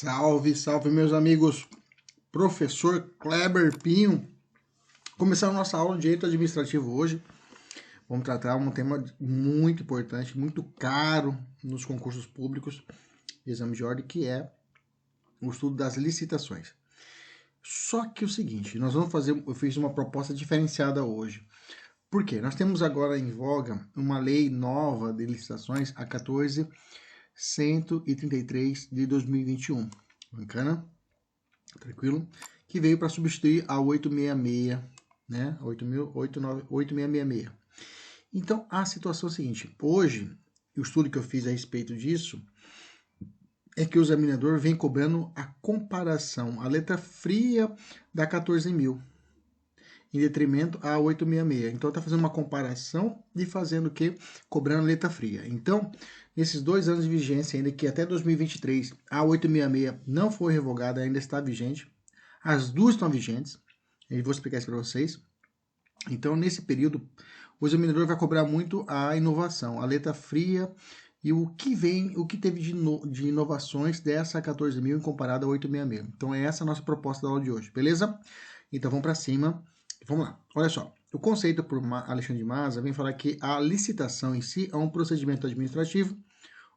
Salve, salve meus amigos, professor Kleber Pinho. Começando nossa aula de Direito Administrativo hoje, vamos tratar um tema muito importante, muito caro nos concursos públicos de exame de ordem, que é o estudo das licitações. Só que o seguinte, eu fiz uma proposta diferenciada hoje. Por quê? Nós temos agora em voga uma lei nova de licitações, a 14.133 de 2021. Bacana? Tranquilo? Que veio para substituir a 866, né? 8.666. Então, a situação é a seguinte. Hoje, o estudo que eu fiz a respeito disso é que o examinador vem cobrando a comparação, a letra fria da 14.000, em detrimento a 866. Então, está fazendo uma comparação e fazendo o quê? Cobrando a letra fria. Então, nesses 2 anos de vigência, ainda que até 2023, a 866 não foi revogada, ainda está vigente. As duas estão vigentes. Eu vou explicar isso para vocês. Então, nesse período, o examinador vai cobrar muito a inovação, a letra fria e o que teve de inovações dessa 14.000 em comparado a 866. Então, é essa a nossa proposta da aula de hoje, beleza? Então, vamos para cima. Vamos lá. Olha só. O conceito por Alexandre de Maza vem falar que a licitação em si é um procedimento administrativo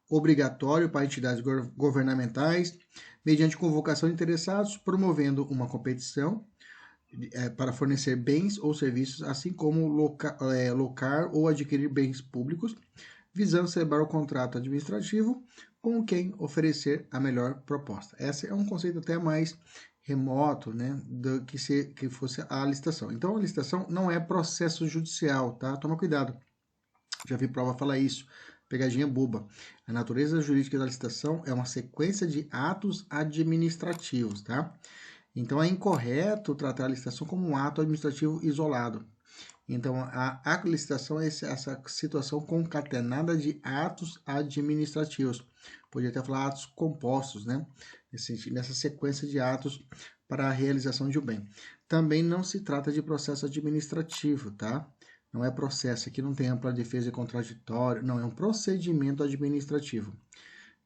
obrigatório para entidades governamentais, mediante convocação de interessados, promovendo uma competição para fornecer bens ou serviços, assim como locar ou adquirir bens públicos, visando celebrar o contrato administrativo com quem oferecer a melhor proposta. Esse é um conceito até mais remoto, né, do que fosse a licitação. Então, a licitação não é processo judicial, tá? Toma cuidado. Já vi prova falar isso. Pegadinha boba. A natureza jurídica da licitação é uma sequência de atos administrativos, tá? Então, é incorreto tratar a licitação como um ato administrativo isolado. Então, a licitação é essa situação concatenada de atos administrativos. Podia até falar atos compostos, né? Nessa sequência de atos para a realização de um bem. Também não se trata de processo administrativo, tá? Não é processo, aqui não tem ampla defesa e contraditório, não, é um procedimento administrativo,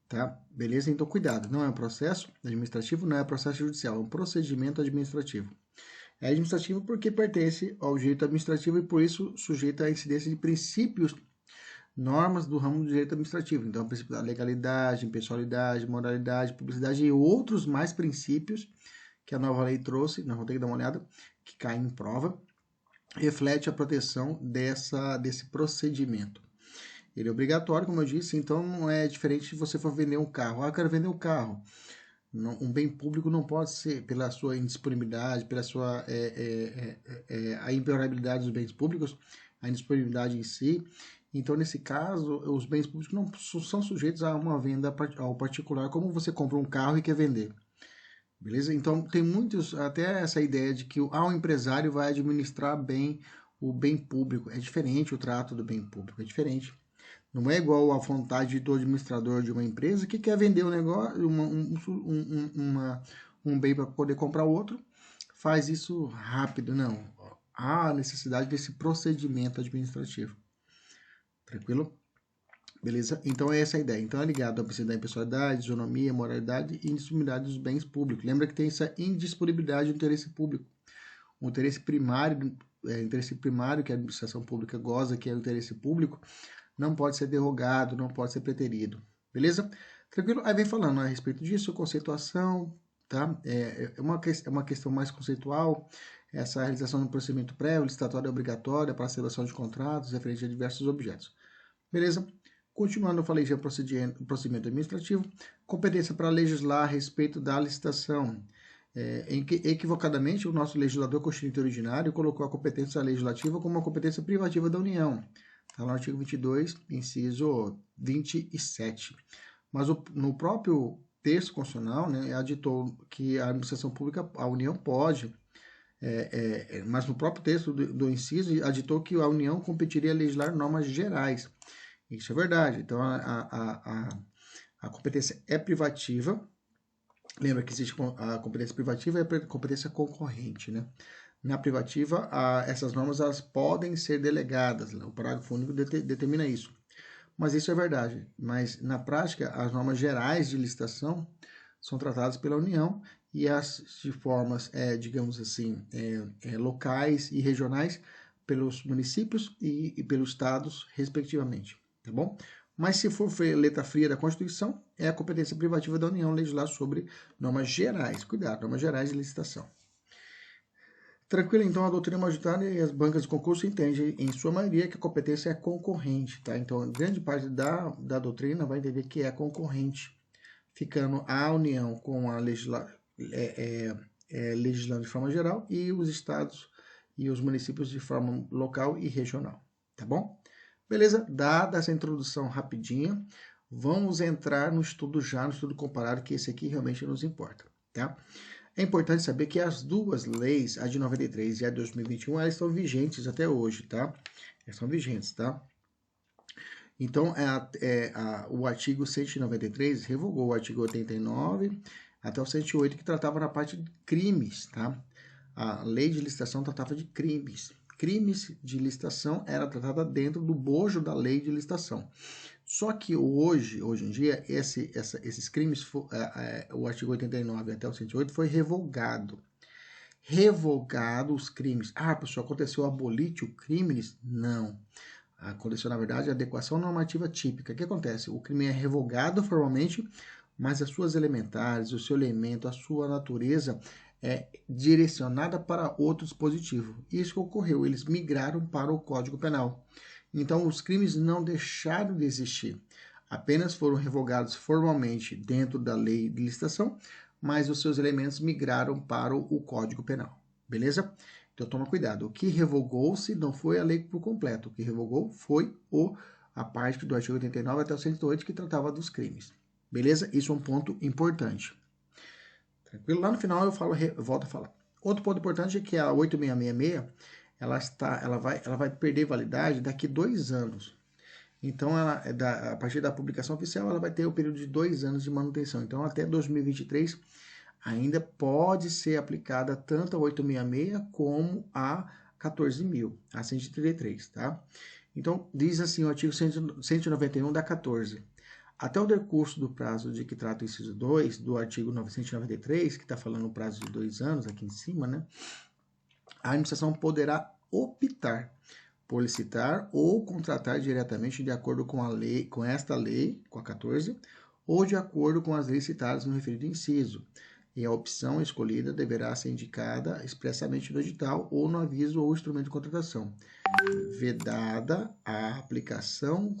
tá? Beleza? Então, cuidado, não é um processo administrativo, não é processo judicial, é um procedimento administrativo. É administrativo porque pertence ao direito administrativo e, por isso, sujeito à incidência de princípios, normas do ramo do direito administrativo. Então, o princípio da legalidade, impessoalidade, moralidade, publicidade e outros mais princípios que a nova lei trouxe, nós vamos ter que dar uma olhada, que caem em prova, reflete a proteção desse procedimento. Ele é obrigatório, como eu disse, então não é diferente se você for vender um carro. Ah, eu quero vender um carro. Um bem público não pode ser, pela sua indisponibilidade, pela sua a impermeabilidade dos bens públicos, a indisponibilidade em si. Então, nesse caso, os bens públicos não são sujeitos a uma venda ao particular, como você compra um carro e quer vender. Beleza? Então, tem muitos, até essa ideia de que o empresário vai administrar bem o bem público. É diferente o trato do bem público, é diferente. Não é igual a vontade do administrador de uma empresa que quer vender um negócio, um bem para poder comprar outro, faz isso rápido. Não. Há necessidade desse procedimento administrativo. Tranquilo? Beleza? Então é essa a ideia. Então é ligado à princípio da impessoalidade, isonomia, moralidade e indisponibilidade dos bens públicos. Lembra que tem essa indisponibilidade do interesse público. O interesse primário que a administração pública goza, que é o interesse público, não pode ser derrogado, não pode ser preterido. Beleza? Tranquilo? Aí vem falando a respeito disso, conceituação, tá? É uma questão mais conceitual, essa realização do procedimento prévio, licitatório obrigatória para a celebração de contratos referente a diversos objetos. Beleza? Continuando, eu falei já procedimento administrativo, competência para legislar a respeito da licitação. Equivocadamente, o nosso legislador constituinte originário colocou a competência legislativa como uma competência privativa da União. Está no artigo 22, inciso 27. Mas no próprio texto constitucional, né, aditou que a administração pública, a União pode, mas no próprio texto do inciso, aditou que a União competiria a legislar normas gerais. Isso é verdade. Então, a competência é privativa. Lembra que existe a competência privativa e a competência concorrente, né? Na privativa, essas normas elas podem ser delegadas. O parágrafo único determina isso. Mas isso é verdade. Mas, na prática, as normas gerais de licitação são tratadas pela União e as de formas, digamos assim, locais e regionais pelos municípios e pelos estados, respectivamente, tá bom? Mas se for letra fria da Constituição, é a competência privativa da União legislar sobre normas gerais. Cuidado, normas gerais de licitação. Tranquilo, então a doutrina majoritária e as bancas de concurso entendem, em sua maioria, que a competência é concorrente, tá? Então, grande parte da doutrina vai entender que é concorrente, ficando a União com a legislando de forma geral e os estados e os municípios de forma local e regional, tá bom? Beleza? Dada essa introdução rapidinha, vamos entrar no estudo no estudo comparado, que esse aqui realmente nos importa, tá? É importante saber que as duas leis, a de 93 e a de 2021, elas estão vigentes até hoje, tá? Elas estão vigentes, tá? Então, o artigo 193 revogou o artigo 89 até o 108, que tratava na parte de crimes, tá? A lei de licitação tratava de crimes. Crimes de licitação era tratada dentro do bojo da lei de licitação. Só que hoje em dia, esses crimes, o artigo 89 até o 108 foi revogado. Revogado os crimes. Ah, pessoal, aconteceu abolitio crimes? Não. Aconteceu, na verdade, a adequação normativa típica. O que acontece? O crime é revogado formalmente, mas as suas elementares, o seu elemento, a sua natureza é direcionada para outro dispositivo. Isso que ocorreu, eles migraram para o Código Penal. Então, os crimes não deixaram de existir, apenas foram revogados formalmente dentro da lei de licitação, mas os seus elementos migraram para o Código Penal, beleza? Então, toma cuidado, o que revogou-se não foi a lei por completo, o que revogou foi a parte do artigo 89 até o 108 que tratava dos crimes, beleza? Isso é um ponto importante. Tranquilo? Lá no final eu volto a falar. Outro ponto importante é que a 8666, ela vai perder validade daqui 2 anos. Então, a partir da publicação oficial, ela vai ter o período de 2 anos de manutenção. Então, até 2023, ainda pode ser aplicada tanto a 866 como a 14.000, a 133, tá? Então, diz assim o artigo 191 da 14. Até o decurso do prazo de que trata o inciso 2 do artigo 993, que está falando o prazo de 2 anos aqui em cima, né? A administração poderá optar por licitar ou contratar diretamente de acordo com a lei, com esta lei, com a 14, ou de acordo com as leis citadas no referido inciso. E a opção escolhida deverá ser indicada expressamente no edital ou no aviso ou instrumento de contratação, vedada a aplicação.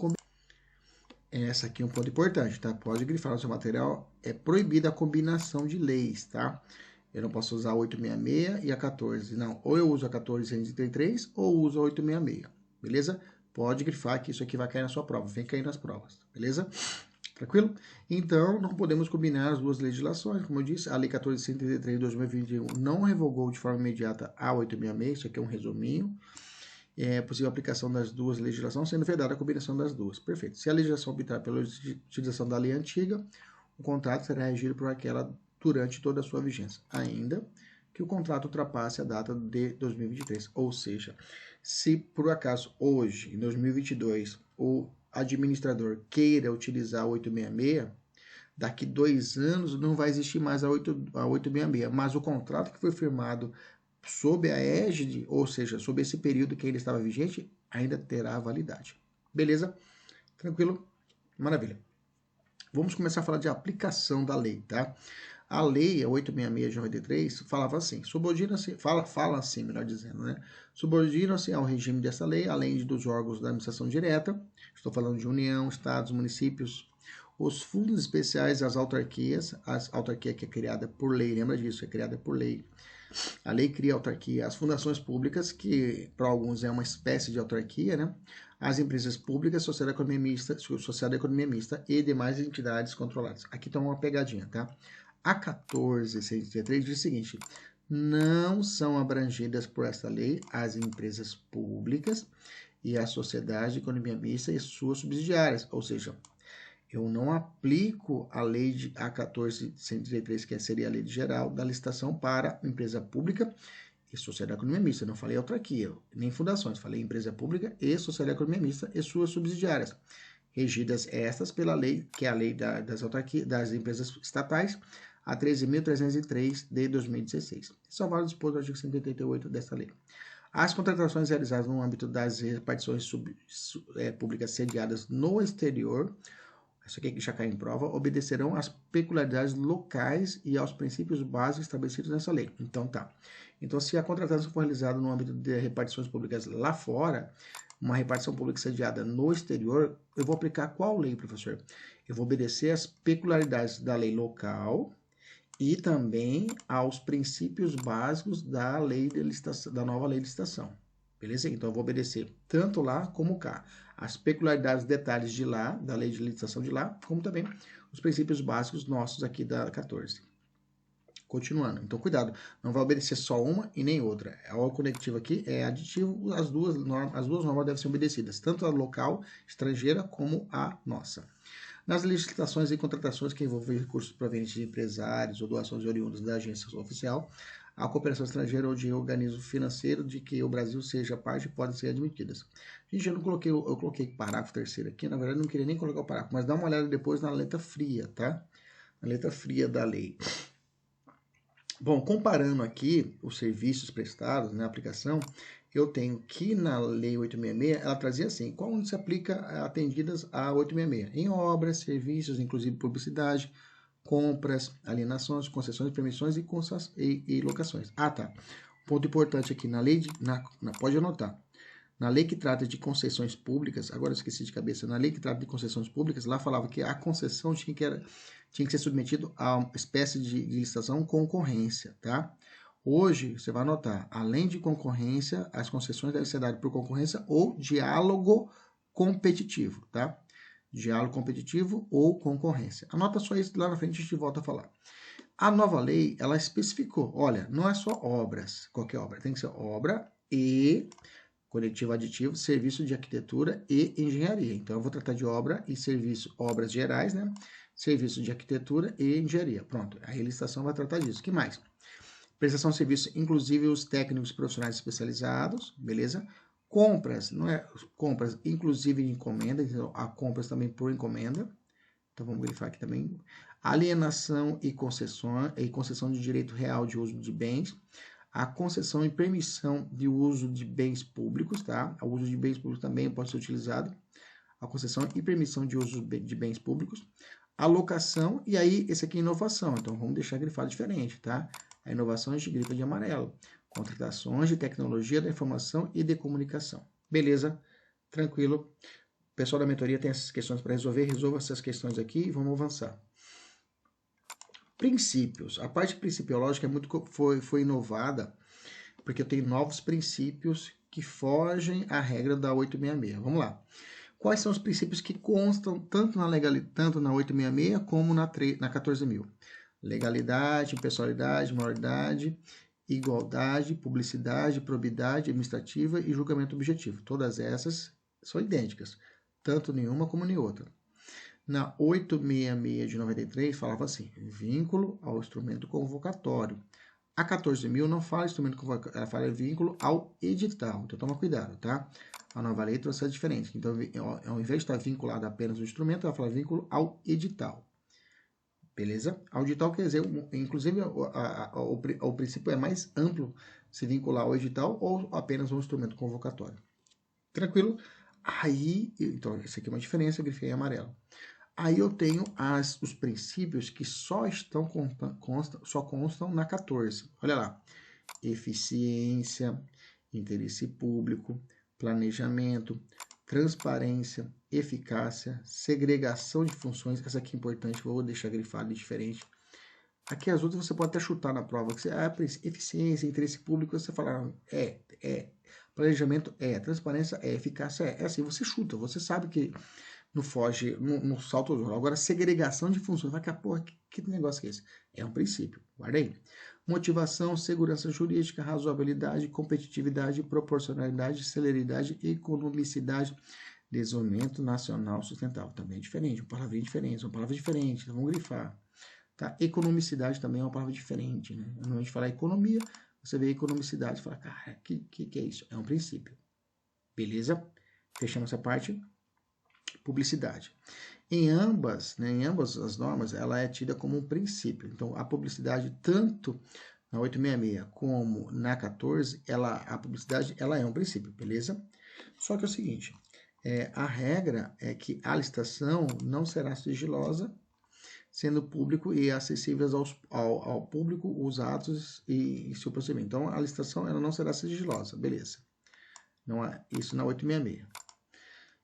Essa aqui é um ponto importante, tá? Pode grifar no seu material, é proibida a combinação de leis, tá? Eu não posso usar a 866 e a 14, não. Ou eu uso a 1433 ou uso a 866, beleza? Pode grifar que isso aqui vai cair na sua prova, vem cair nas provas, beleza? Tranquilo? Então, não podemos combinar as duas legislações, como eu disse, a Lei 1433 de 2021 não revogou de forma imediata a 866, isso aqui é um resuminho. É possível a aplicação das duas legislações, sendo vedada a combinação das duas. Perfeito. Se a legislação optar pela utilização da lei antiga, o contrato será regido por aquela durante toda a sua vigência, ainda que o contrato ultrapasse a data de 2023. Ou seja, se por acaso hoje, em 2022, o administrador queira utilizar a 866, daqui 2 anos não vai existir mais a 866, mas o contrato que foi firmado sob a égide, ou seja, sob esse período que ainda estava vigente, ainda terá validade. Beleza? Tranquilo? Maravilha. Vamos começar a falar de aplicação da lei, tá? A lei, a 866 de 93, falava assim, fala assim, melhor dizendo, né? Subordina-se ao regime dessa lei, além dos órgãos da administração direta, estou falando de União, Estados, municípios, os fundos especiais, as autarquias que é criada por lei, lembra disso, é criada por lei. A lei cria autarquia, as fundações públicas, que para alguns é uma espécie de autarquia, né? As empresas públicas, sociedade da economia mista e demais entidades controladas. Aqui está uma pegadinha, tá? A 1433 diz o seguinte: não são abrangidas por esta lei as empresas públicas e a sociedade de economia mista e suas subsidiárias, ou seja, eu não aplico a lei de A1433, que seria a lei geral da licitação para empresa pública e sociedade de economia mista. Eu não falei autarquia, nem fundações, falei empresa pública e sociedade de economia mista e suas subsidiárias, regidas estas pela lei, que é a lei das autarquias, das empresas estatais, a 13.303 de 2016. Isso é o valor disposto do artigo 188 desta lei. As contratações realizadas no âmbito das repartições públicas sediadas no exterior, isso aqui que já cai em prova, obedecerão às peculiaridades locais e aos princípios básicos estabelecidos nessa lei. Então, tá. Então, se a contratação for realizada no âmbito de repartições públicas lá fora, uma repartição pública sediada no exterior, eu vou aplicar qual lei, professor? Eu vou obedecer às peculiaridades da lei local e também aos princípios básicos da lei de licitação, da nova lei de licitação. Beleza? Então, eu vou obedecer tanto lá como cá. As peculiaridades, detalhes de lá, da lei de licitação de lá, como também os princípios básicos nossos aqui da 14. Continuando. Então, cuidado. Não vai obedecer só uma e nem outra. O conectivo aqui é aditivo. As duas normas devem ser obedecidas. Tanto a local, estrangeira, como a nossa. Nas licitações e contratações que envolvem recursos provenientes de empresários ou doações oriundas da agência oficial, a cooperação estrangeira ou de organismo financeiro de que o Brasil seja parte podem ser admitidas. Gente, eu coloquei parágrafo terceiro aqui, na verdade eu não queria nem colocar o parágrafo, mas dá uma olhada depois na letra fria, tá? Na letra fria da lei. Bom, comparando aqui os serviços prestados na aplicação, eu tenho que na Lei 866, ela trazia assim, qual se aplica atendidas a 866? Em obras, serviços, inclusive publicidade, compras, alienações, concessões, permissões e locações. Ah, tá. Ponto importante aqui, na lei, pode anotar, na lei que trata de concessões públicas, agora eu esqueci de cabeça, na lei que trata de concessões públicas, lá falava que a concessão tinha que ser submetido a uma espécie de licitação concorrência, tá? Hoje, você vai anotar, além de concorrência, as concessões devem ser dadas por concorrência ou diálogo competitivo, tá? Diálogo competitivo ou concorrência. Anota só isso, lá na frente a gente volta a falar. A nova lei, ela especificou, olha, não é só obras, qualquer obra, tem que ser obra e coletivo aditivo, serviço de arquitetura e engenharia. Então, eu vou tratar de obra e serviço, obras gerais, né? Serviço de arquitetura e engenharia. Pronto, a licitação vai tratar disso. O que mais? Prestação de serviço, inclusive os técnicos profissionais especializados, beleza? Compras, não é? Compras, inclusive de encomenda, então há compras também por encomenda. Então vamos grifar aqui também. Alienação e concessão de direito real de uso de bens. A concessão e permissão de uso de bens públicos, tá? O uso de bens públicos também pode ser utilizado. A concessão e permissão de uso de bens públicos. Alocação, e aí esse aqui é inovação, então vamos deixar grifado diferente, tá? A inovação a gente grifa de amarelo. Contratações de tecnologia da informação e de comunicação. Beleza? Tranquilo. O pessoal da mentoria tem essas questões para resolver. Resolva essas questões aqui e vamos avançar. Princípios. A parte principiológica foi inovada porque eu tenho novos princípios que fogem à regra da 866. Vamos lá. Quais são os princípios que constam tanto na 866 como na 14.000? Legalidade, impessoalidade, moralidade, igualdade, publicidade, probidade administrativa e julgamento objetivo. Todas essas são idênticas, tanto nenhuma como nem outra. Na 866 de 93 falava assim, vínculo ao instrumento convocatório. A 14.000 não fala instrumento convocatório, ela fala vínculo ao edital. Então toma cuidado, tá? A nova lei trouxe a diferente. Então, ao invés de estar vinculado apenas ao instrumento, ela fala vínculo ao edital. Beleza? Ao edital quer dizer, inclusive, o princípio é mais amplo se vincular ao edital ou apenas ao instrumento convocatório. Tranquilo? Aí, então, essa aqui é uma diferença, eu grifei em amarelo. Aí eu tenho os princípios que só constam na 14. Olha lá. Eficiência, interesse público, planejamento, transparência, eficácia, segregação de funções. Essa aqui é importante, vou deixar grifado diferente. Aqui as outras você pode até chutar na prova. Que você, eficiência, interesse público, você fala, planejamento transparência eficácia é assim, você chuta, você sabe que não foge, não salta o jogo. Agora, segregação de funções, vai que porra, que negócio que é esse? É um princípio, guarda aí. Motivação, segurança jurídica, razoabilidade, competitividade, proporcionalidade, celeridade, economicidade, desenvolvimento nacional sustentável. Também é diferente, uma palavrinha diferente, são palavras diferentes, então vamos grifar. Tá? Economicidade também é uma palavra diferente, né? Quando a gente fala economia, você vê economicidade e fala, cara, que é isso? É um princípio. Beleza? Fechamos essa parte. publicidade. Em ambas as normas, ela é tida como um princípio. Então, a publicidade, tanto na 866 como na 14, a publicidade ela é um princípio, beleza? Só que é o seguinte, a regra é que a licitação não será sigilosa, sendo público e acessíveis ao público os atos e seu procedimento. Então, a licitação ela não será sigilosa, beleza. Não é isso na 866.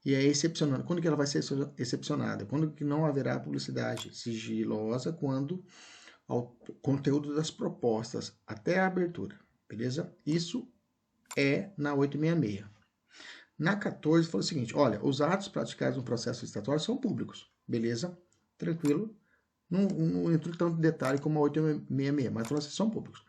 E é excepcionada. Quando que ela vai ser excepcionada? Quando que não haverá publicidade sigilosa, quando ao conteúdo das propostas até a abertura, beleza? Isso é na 866. Na 14 foi o seguinte, olha, os atos praticados no processo licitatório são públicos, beleza? Tranquilo. Não entrou tanto detalhe como a 866, mas falou assim, são públicos.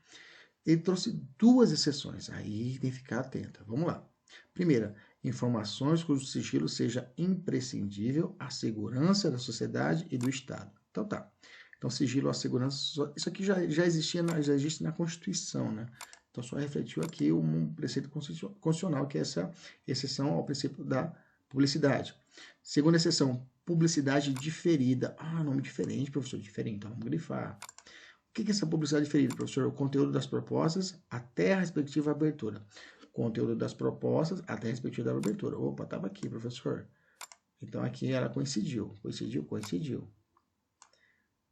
Ele trouxe duas exceções, aí tem que ficar atenta. Vamos lá. Primeira, informações cujo sigilo seja imprescindível à segurança da sociedade e do Estado. Então tá. Então, sigilo à segurança, isso aqui já existe na Constituição, né? Então, só refletiu aqui um preceito constitucional, que é essa exceção ao princípio da publicidade. Segunda exceção, publicidade diferida. Ah, nome diferente, professor, diferente, então vamos grifar. O que é essa publicidade diferida, professor? O conteúdo das propostas até a respectiva abertura. Conteúdo das propostas até a respectiva abertura. Opa, estava aqui, professor. Então, aqui ela coincidiu.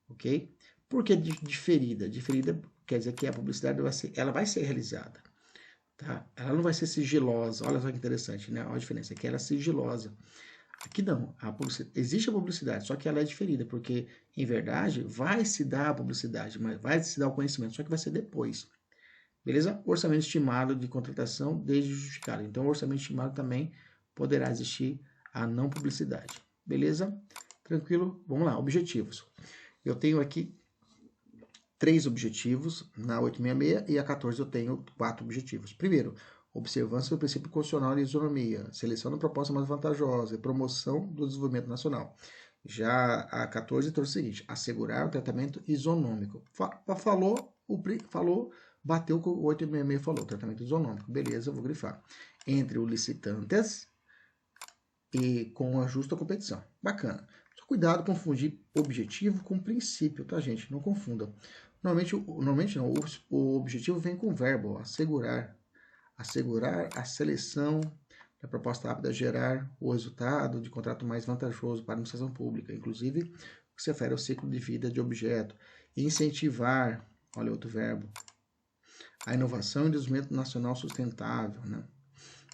Ok? Por que diferida? Diferida quer dizer que a publicidade ela vai ser realizada. Tá? Ela não vai ser sigilosa. Olha só que interessante, né? Olha a diferença. Aqui ela é sigilosa. Aqui não. Existe a publicidade, só que ela é diferida, porque, em verdade, vai se dar a publicidade, mas vai se dar o conhecimento, só que vai ser depois. Beleza? Orçamento estimado de contratação desde justificado. Então, o orçamento estimado também poderá existir a não publicidade. Beleza? Tranquilo? Vamos lá. Objetivos. Eu tenho aqui 3 objetivos na 866 e a 14 eu tenho 4 objetivos. Primeiro, observância do princípio constitucional de isonomia, seleção da proposta mais vantajosa e promoção do desenvolvimento nacional. Já a 14 trouxe o seguinte, assegurar o tratamento isonômico. Bateu com o 866 falou, tratamento isonômico. Beleza, eu vou grifar. Entre os licitantes e com a justa competição. Bacana. Só cuidado confundir objetivo com princípio, tá, gente? Não confunda. Normalmente não, o objetivo vem com o verbo, assegurar. Assegurar a seleção da proposta rápida, gerar o resultado de contrato mais vantajoso para a administração pública, inclusive o que se refere ao ciclo de vida de objeto. Incentivar, olha outro verbo, a inovação e desenvolvimento nacional sustentável, né?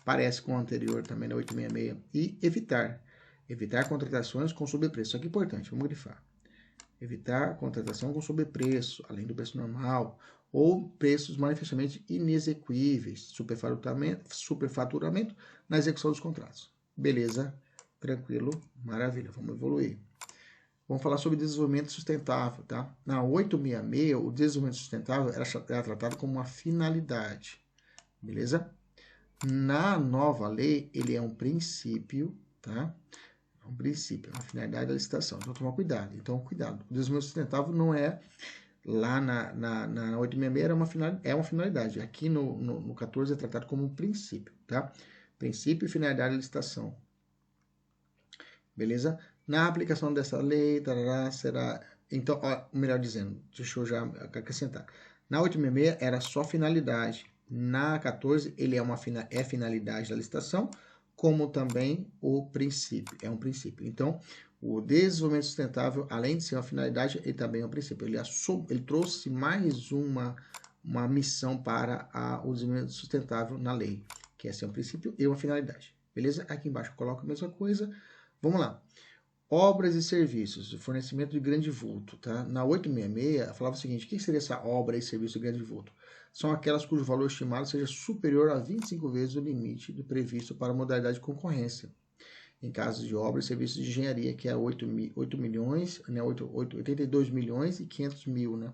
Parece com o anterior também, na 866. E evitar contratações com sobrepreço. Isso aqui é importante, vamos grifar. Evitar contratação com sobrepreço, além do preço normal, ou preços manifestamente inexequíveis, superfaturamento na execução dos contratos. Beleza? Tranquilo? Maravilha, vamos evoluir. Vamos falar sobre desenvolvimento sustentável, tá? Na 866, o desenvolvimento sustentável era tratado como uma finalidade, beleza? Na nova lei, ele é um princípio, tá? É um princípio, é uma finalidade da licitação. Então, tomar cuidado. Então, cuidado. O desenvolvimento sustentável não é lá na 866 é uma finalidade. Aqui no 14 é tratado como um princípio, tá? Princípio e finalidade da licitação. Beleza? Na aplicação dessa lei, será... Então, ó, melhor dizendo, deixa eu já acrescentar. Na 866 era só finalidade. Na 14, ele é finalidade da licitação, como também o princípio. É um princípio. Então, o desenvolvimento sustentável, além de ser uma finalidade, ele também é um princípio. Ele trouxe mais uma missão para o desenvolvimento sustentável na lei, que é ser um princípio e uma finalidade. Beleza? Aqui embaixo eu coloco a mesma coisa. Vamos lá. Obras e serviços, fornecimento de grande vulto. Tá? Na 866, falava o seguinte, o que seria essa obra e serviço de grande vulto? São aquelas cujo valor estimado seja superior a 25 vezes o limite previsto para a modalidade de concorrência. Em casos de obras e serviços de engenharia, que é 8 milhões, né, 82 milhões e 500 mil, né?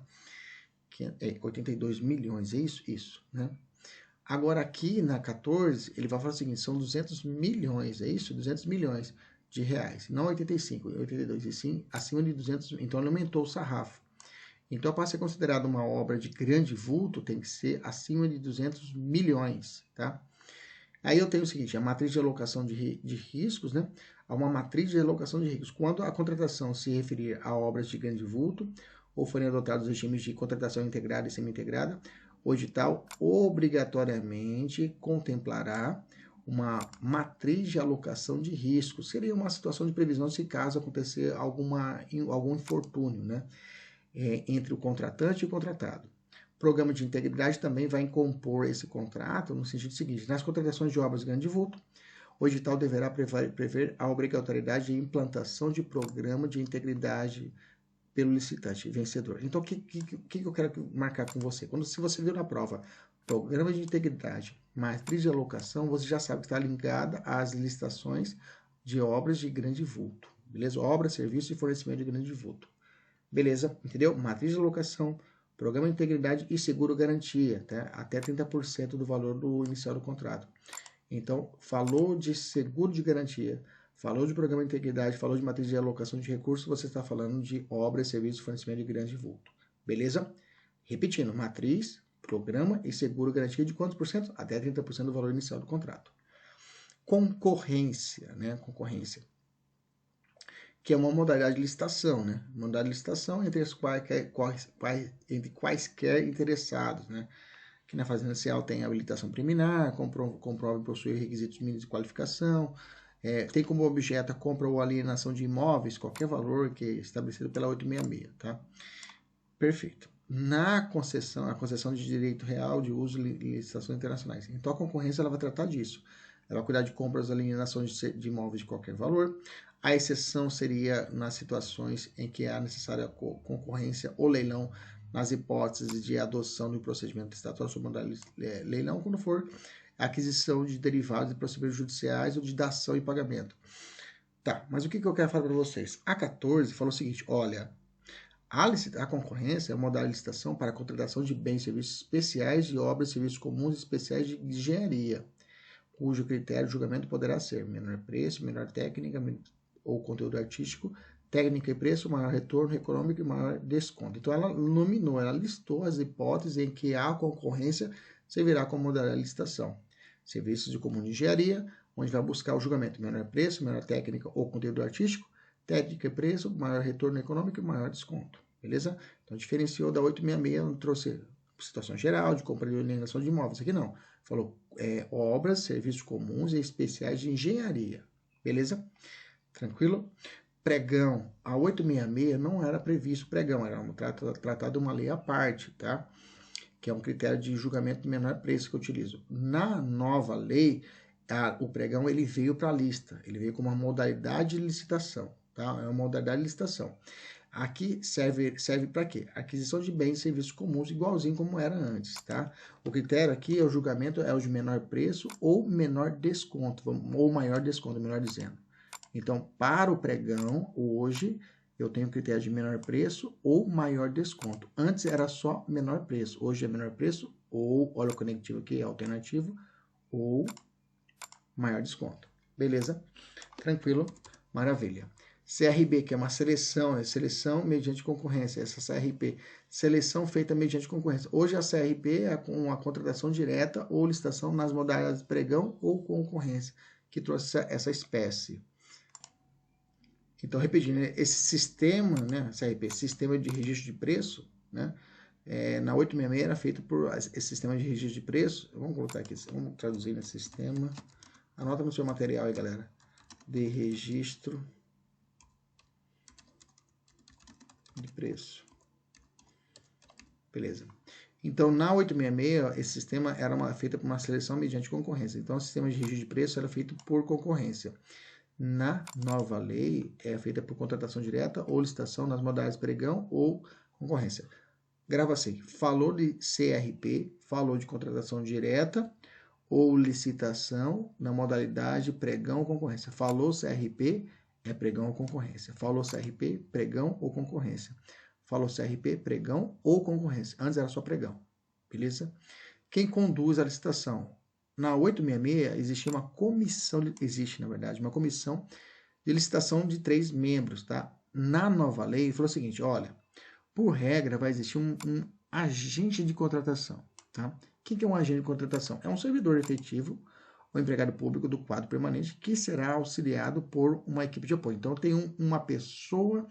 82 milhões, é isso? Isso, né? Agora aqui na 14, ele vai falar o seguinte, são 200 milhões, é isso? 200 milhões de reais, não 85, 82, e sim acima de 200, então ele aumentou o sarrafo. Então, para ser considerado uma obra de grande vulto, tem que ser acima de 200 milhões, tá? Aí eu tenho o seguinte, a matriz de alocação de riscos, né? Há uma matriz de alocação de riscos. Quando a contratação se referir a obras de grande vulto, ou forem adotados regimes de contratação integrada e semi-integrada, o edital obrigatoriamente contemplará uma matriz de alocação de riscos. Seria uma situação de previsão se caso acontecer algum infortúnio, né? Entre o contratante e o contratado. O programa de integridade também vai compor esse contrato no sentido seguinte: nas contratações de obras de grande vulto, o edital deverá prever a obrigatoriedade de implantação de programa de integridade pelo licitante vencedor. Então, o que eu quero marcar com você? Se você viu na prova programa de integridade, matriz de alocação, você já sabe que está ligada às licitações de obras de grande vulto, beleza? Obra, serviço e fornecimento de grande vulto. Beleza, entendeu? Matriz de alocação, programa de integridade e seguro garantia, tá? Até 30% do valor do inicial do contrato. Então, falou de seguro de garantia, falou de programa de integridade, falou de matriz de alocação de recursos, você está falando de obra, serviço e fornecimento de grande vulto. Beleza? Repetindo, matriz, programa e seguro garantia de quantos por cento? Até 30% do valor inicial do contrato. Concorrência, né? Concorrência, que é uma modalidade de licitação, né? Modalidade de licitação entre quaisquer interessados, né? Que na Fazenda Inicial tem habilitação preliminar, comprova e possui requisitos mínimos de qualificação, tem como objeto a compra ou alienação de imóveis, qualquer valor que é estabelecido pela 866, tá? Perfeito. Na concessão, a concessão de direito real de uso e licitações internacionais. Então, a concorrência ela vai tratar disso. Ela vai cuidar de compras ou alienações de imóveis de qualquer valor. A exceção seria nas situações em que há necessária concorrência ou leilão, nas hipóteses de adoção do procedimento estatal sobre modalidade leilão, quando for aquisição de derivados de procedimentos judiciais ou de dação e pagamento. Tá, mas o que eu quero falar para vocês? A 14 falou o seguinte, olha, a concorrência é uma modalidade de licitação para a contratação de bens e serviços especiais, de obras e serviços comuns e especiais de engenharia, cujo critério de julgamento poderá ser menor preço, menor técnica ou conteúdo artístico, técnica e preço, maior retorno econômico e maior desconto. Então, ela listou as hipóteses em que a concorrência servirá como modalidade de licitação. Serviços de comum engenharia, onde vai buscar o julgamento menor preço, menor técnica ou conteúdo artístico, técnica e preço, maior retorno econômico e maior desconto. Beleza? Então, diferenciou da 866, não trouxe situação geral de compra e alienação de imóveis. Aqui não. Falou obras, serviços comuns e especiais de engenharia. Beleza? Tranquilo? Pregão, a 866 não era previsto pregão, era tratado de uma lei à parte, tá? Que é um critério de julgamento de menor preço que eu utilizo. Na nova lei, o pregão ele veio para a lista, ele veio como uma modalidade de licitação, tá? É uma modalidade de licitação. Aqui serve para quê? Aquisição de bens e serviços comuns, igualzinho como era antes, tá? O critério aqui é o julgamento é o de menor preço ou menor desconto, ou maior desconto, melhor dizendo. Então, para o pregão, hoje, eu tenho critério de menor preço ou maior desconto. Antes era só menor preço, hoje é menor preço ou, olha o conectivo aqui, alternativo, ou maior desconto. Beleza? Tranquilo? Maravilha. CRB, que é uma seleção, seleção mediante concorrência. Essa CRP, seleção feita mediante concorrência. Hoje a CRP é com a contratação direta ou licitação nas modalidades pregão ou concorrência, que trouxe essa espécie. Então, repetindo, esse sistema, né, CRP, sistema de registro de preço, né, na 866 era feito por esse sistema de registro de preço. Vamos colocar aqui, vamos traduzir nesse sistema. Anota no seu material aí, galera. De registro de preço. Beleza. Então, na 866, esse sistema era feito por uma seleção mediante concorrência. Então, o sistema de registro de preço era feito por concorrência. Na nova lei, é feita por contratação direta ou licitação nas modalidades pregão ou concorrência. Grava assim, falou de CRP, falou de contratação direta ou licitação na modalidade pregão ou concorrência. Falou CRP, é pregão ou concorrência. Falou CRP, pregão ou concorrência. Falou CRP, pregão ou concorrência. Antes era só pregão, beleza? Quem conduz a licitação? Na 866 existia uma comissão, existe na verdade, uma comissão de licitação de 3 membros, tá? Na nova lei falou o seguinte, olha, por regra vai existir um agente de contratação, tá? O que é um agente de contratação? É um servidor efetivo o empregado público do quadro permanente, que será auxiliado por uma equipe de apoio. Então, tem uma pessoa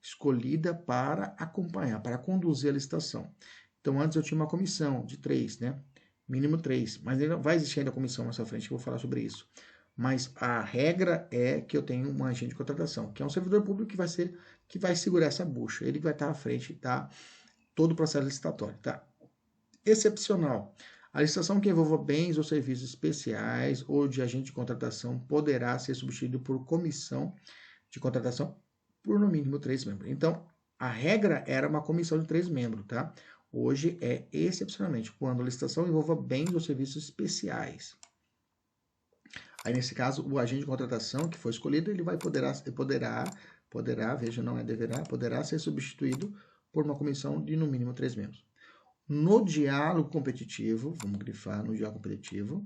escolhida para acompanhar, para conduzir a licitação. Então, antes eu tinha uma comissão de 3, né? Mínimo 3, mas ainda vai existir ainda a comissão mais à frente, eu vou falar sobre isso. Mas a regra é que eu tenho um agente de contratação, que é um servidor público que vai segurar essa bucha. Ele vai estar à frente, tá? Todo o processo licitatório, tá? Excepcional. A licitação que envolva bens ou serviços especiais ou de agente de contratação poderá ser substituído por comissão de contratação por no mínimo 3 membros. Então, a regra era uma comissão de 3 membros, tá? Hoje é excepcionalmente quando a licitação envolva bens ou serviços especiais. Aí, nesse caso, o agente de contratação que foi escolhido, ele poderá, veja, não é deverá, poderá ser substituído por uma comissão de no mínimo 3 membros. No diálogo competitivo, vamos grifar no diálogo competitivo,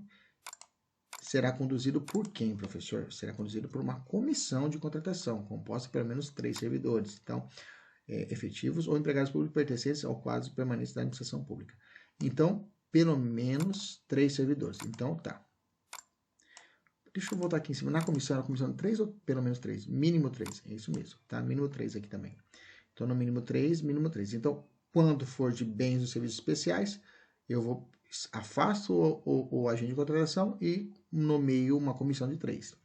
será conduzido por quem, professor? Será conduzido por uma comissão de contratação, composta por pelo menos 3 servidores. Então, efetivos ou empregados públicos pertencentes ao quadro permanente da administração pública. Então, pelo menos 3 servidores. Então, tá. Deixa eu voltar aqui em cima. Na comissão 3 ou pelo menos 3? Mínimo 3. É isso mesmo, tá? Mínimo 3 aqui também. Então, no mínimo 3, mínimo 3. Então, quando for de bens ou serviços especiais, eu afasto o agente de contratação e nomeio uma comissão de 3.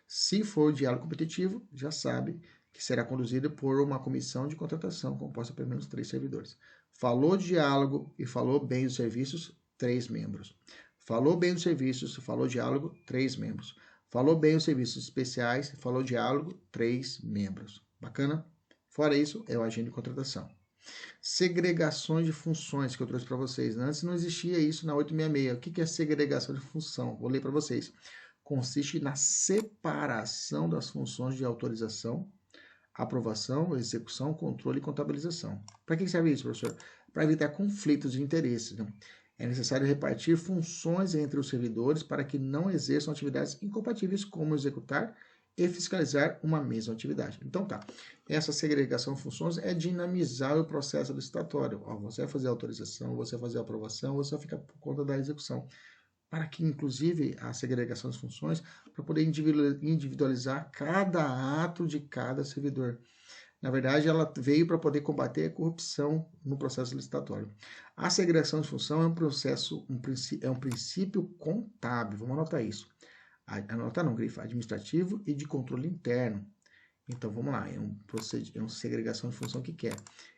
Se for diálogo competitivo, já sabe que será conduzido por uma comissão de contratação composta por pelo menos 3 servidores. Falou diálogo e falou bens ou serviços, 3 membros. Falou bem os serviços, falou diálogo, 3 membros. Falou bem os serviços especiais, falou diálogo, 3 membros. Bacana? Fora isso, é o agente de contratação. Segregações de funções que eu trouxe para vocês. Antes não existia isso na 866. O que é segregação de função? Vou ler para vocês. Consiste na separação das funções de autorização, aprovação, execução, controle e contabilização. Para que serve isso, professor? Para evitar conflitos de interesses, né? É necessário repartir funções entre os servidores para que não exerçam atividades incompatíveis, como executar e fiscalizar uma mesma atividade. Então tá, essa segregação de funções é dinamizar o processo licitatório. Você vai fazer a autorização, você vai fazer a aprovação, você vai ficar por conta da execução. Para que, inclusive, a segregação de funções, para poder individualizar cada ato de cada servidor. Na verdade, ela veio para poder combater a corrupção no processo licitatório. A segregação de função é um princípio contábil. Vamos anotar isso. Anotar não, grifa, administrativo e de controle interno. Então, vamos lá. É uma segregação de função que é?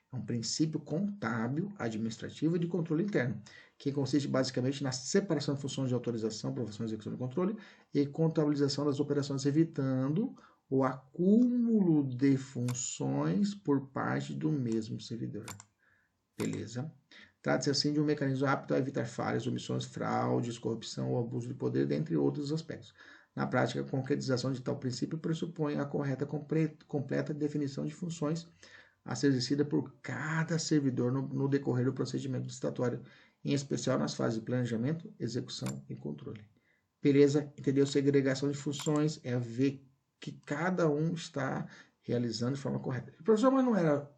É um princípio contábil, administrativo e de controle interno, que consiste basicamente na separação de funções de autorização, aprovação, execução e controle e contabilização das operações, evitando o acúmulo de funções por parte do mesmo servidor. Beleza? Trata-se assim de um mecanismo apto a evitar falhas, omissões, fraudes, corrupção ou abuso de poder, dentre outros aspectos. Na prática, a concretização de tal princípio pressupõe a completa definição de funções a ser exercida por cada servidor no decorrer do procedimento licitatório, em especial nas fases de planejamento, execução e controle. Beleza? Entendeu? Segregação de funções é ver que cada um está realizando de forma correta. Professor, mas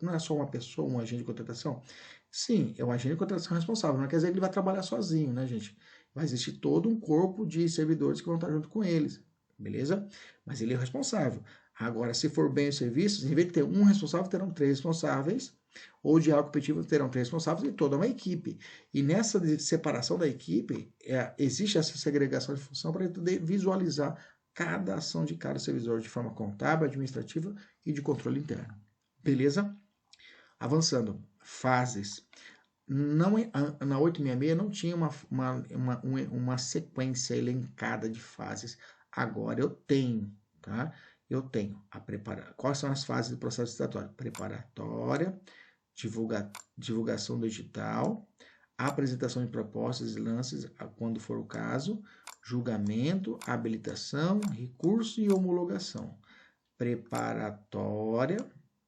não é só uma pessoa, um agente de contratação? Sim, é um agente de contratação responsável. Não quer dizer que ele vai trabalhar sozinho, né, gente? Vai existir todo um corpo de servidores que vão estar junto com eles, beleza? Mas ele é o responsável. Agora, se for bem os serviços, em vez de ter um responsável, terão 3 responsáveis, ou de diálogo competitivo terão 3 responsáveis e toda uma equipe. E nessa separação da equipe, existe essa segregação de função para poder visualizar cada ação de cada servidor de forma contábil, administrativa e de controle interno. Beleza? Avançando. Fases. Na 866 não tinha uma sequência elencada de fases. Agora eu tenho, tá? Eu tenho a preparação. Quais são as fases do processo licitatório? Preparatória, divulgação do edital, apresentação de propostas e lances, quando for o caso, julgamento, habilitação, recurso e homologação. Preparatória,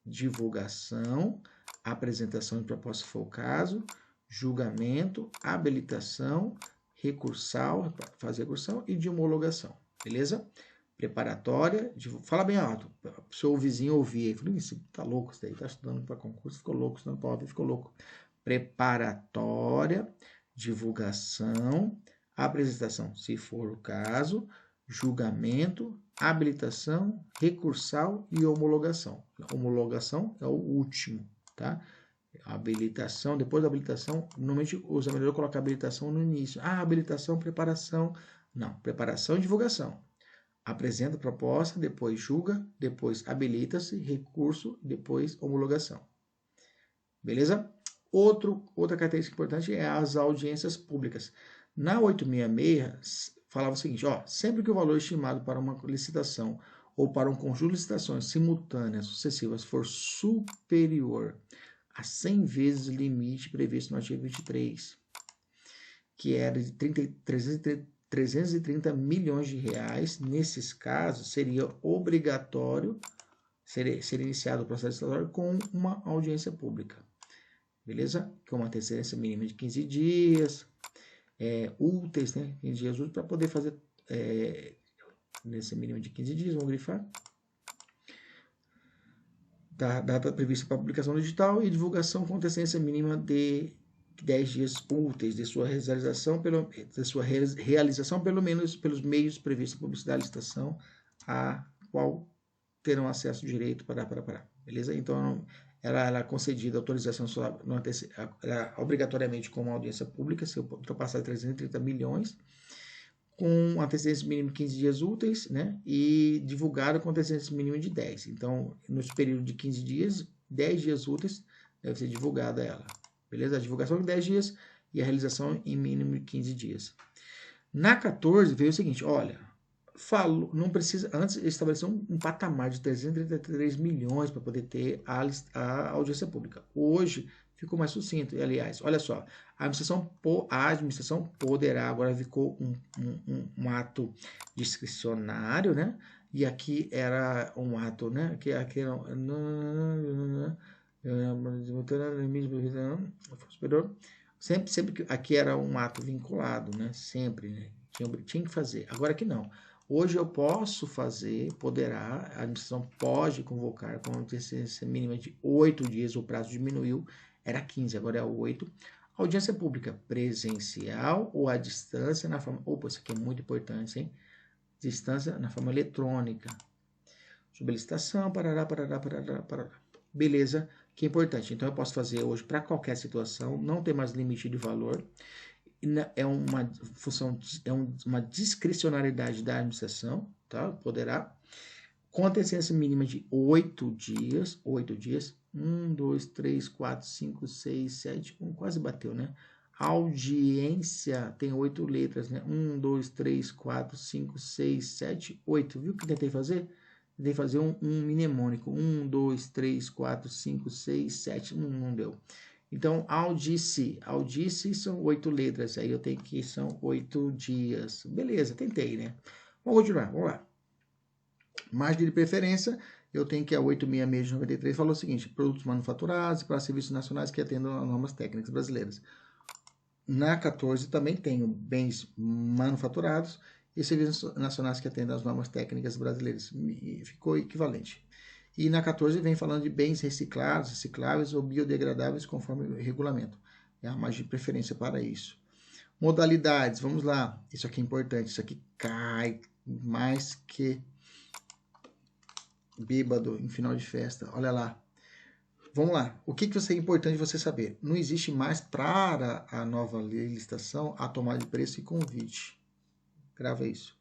divulgação, apresentação de proposta, se for o caso, julgamento, habilitação, recursal, fazer recursão e de homologação. Beleza? Preparatória, fala bem alto, para o seu vizinho ouvir. Ele falou, isso tá louco, isso daí tá estudando para concurso, ficou louco, estudando para OAB, ficou louco. Preparatória, divulgação, apresentação, se for o caso, julgamento, habilitação, recursal e homologação. Homologação é o último, tá? Habilitação, depois da habilitação, normalmente o examinador coloca habilitação no início. Ah, habilitação, preparação. Não, preparação e divulgação. Apresenta a proposta, depois julga, depois habilita-se, recurso, depois homologação. Beleza? Outra característica importante é as audiências públicas. Na 866, falava o seguinte, ó, sempre que o valor estimado para uma licitação ou para um conjunto de licitações simultâneas sucessivas for superior a 100 vezes o limite previsto no artigo 23, que era de 330 milhões de reais, nesses casos seria obrigatório ser iniciado o processo licitatório com uma audiência pública. Beleza? Com uma antecedência mínima de 15 dias, úteis, né? 15 dias úteis para poder fazer nesse mínimo de 15 dias, vamos grifar. Da data prevista para publicação digital e divulgação com antecedência mínima de 10 dias úteis de sua realização, pelo menos pelos meios previstos na publicidade da licitação, a qual terão acesso direito para. Beleza? Então, ela é concedida autorização obrigatoriamente com uma audiência pública, se ultrapassar 330 milhões, com antecedência mínima de 15 dias úteis, né? E divulgado com antecedência mínima de 10. Então, nesse período de 15 dias, 10 dias úteis, deve ser divulgada ela. Beleza? A divulgação em 10 dias e a realização em mínimo de 15 dias. Na 14 veio o seguinte, olha, não precisa, antes estabelecer um patamar de 333 milhões para poder ter a audiência pública. Hoje ficou mais sucinto. E, aliás, olha só, a administração poderá, agora ficou um ato discricionário, né? E aqui era um ato, né? Aqui era sempre que aqui era um ato vinculado, né? Sempre, né? Tinha que fazer. Agora aqui não. Hoje eu posso fazer, poderá, a administração pode convocar com antecedência mínima de 8 dias, o prazo diminuiu, era 15, agora é 8. Audiência pública presencial ou à distância na forma... Opa, isso aqui é muito importante, hein? Distância na forma eletrônica. Sublicitação, parará. Beleza, que é importante. Então eu posso fazer hoje para qualquer situação, não tem mais limite de valor. É uma função, uma discricionariedade da administração, tá? Poderá, com antecedência mínima de 8 dias, 1, 2, 3, 4, 5, 6, 7, quase bateu, né? Audiência tem 8 letras, né? 1, 2, 3, 4, 5, 6, 7, 8. Viu o que tentei fazer? Tentei fazer um mnemônico. 1, 2, 3, 4, 5, 6, 7. Não deu. Então, audice são 8 letras. Aí eu tenho que são 8 dias. Beleza, tentei, né? Vamos continuar, vamos lá. Margem de preferência, eu tenho que a 866 de 93 falou o seguinte: produtos manufaturados e para serviços nacionais que atendam a normas técnicas brasileiras. Na 14 também tenho bens manufaturados e serviços nacionais que atendam às normas técnicas brasileiras. Ficou equivalente. E na 14 vem falando de bens reciclados, recicláveis ou biodegradáveis conforme o regulamento. É a margem de preferência para isso. Modalidades, vamos lá. Isso aqui é importante. Isso aqui cai mais que bêbado em final de festa. Olha lá. Vamos lá. O que é importante você saber? Não existe mais para a nova licitação a tomada de preço e convite. Grava isso.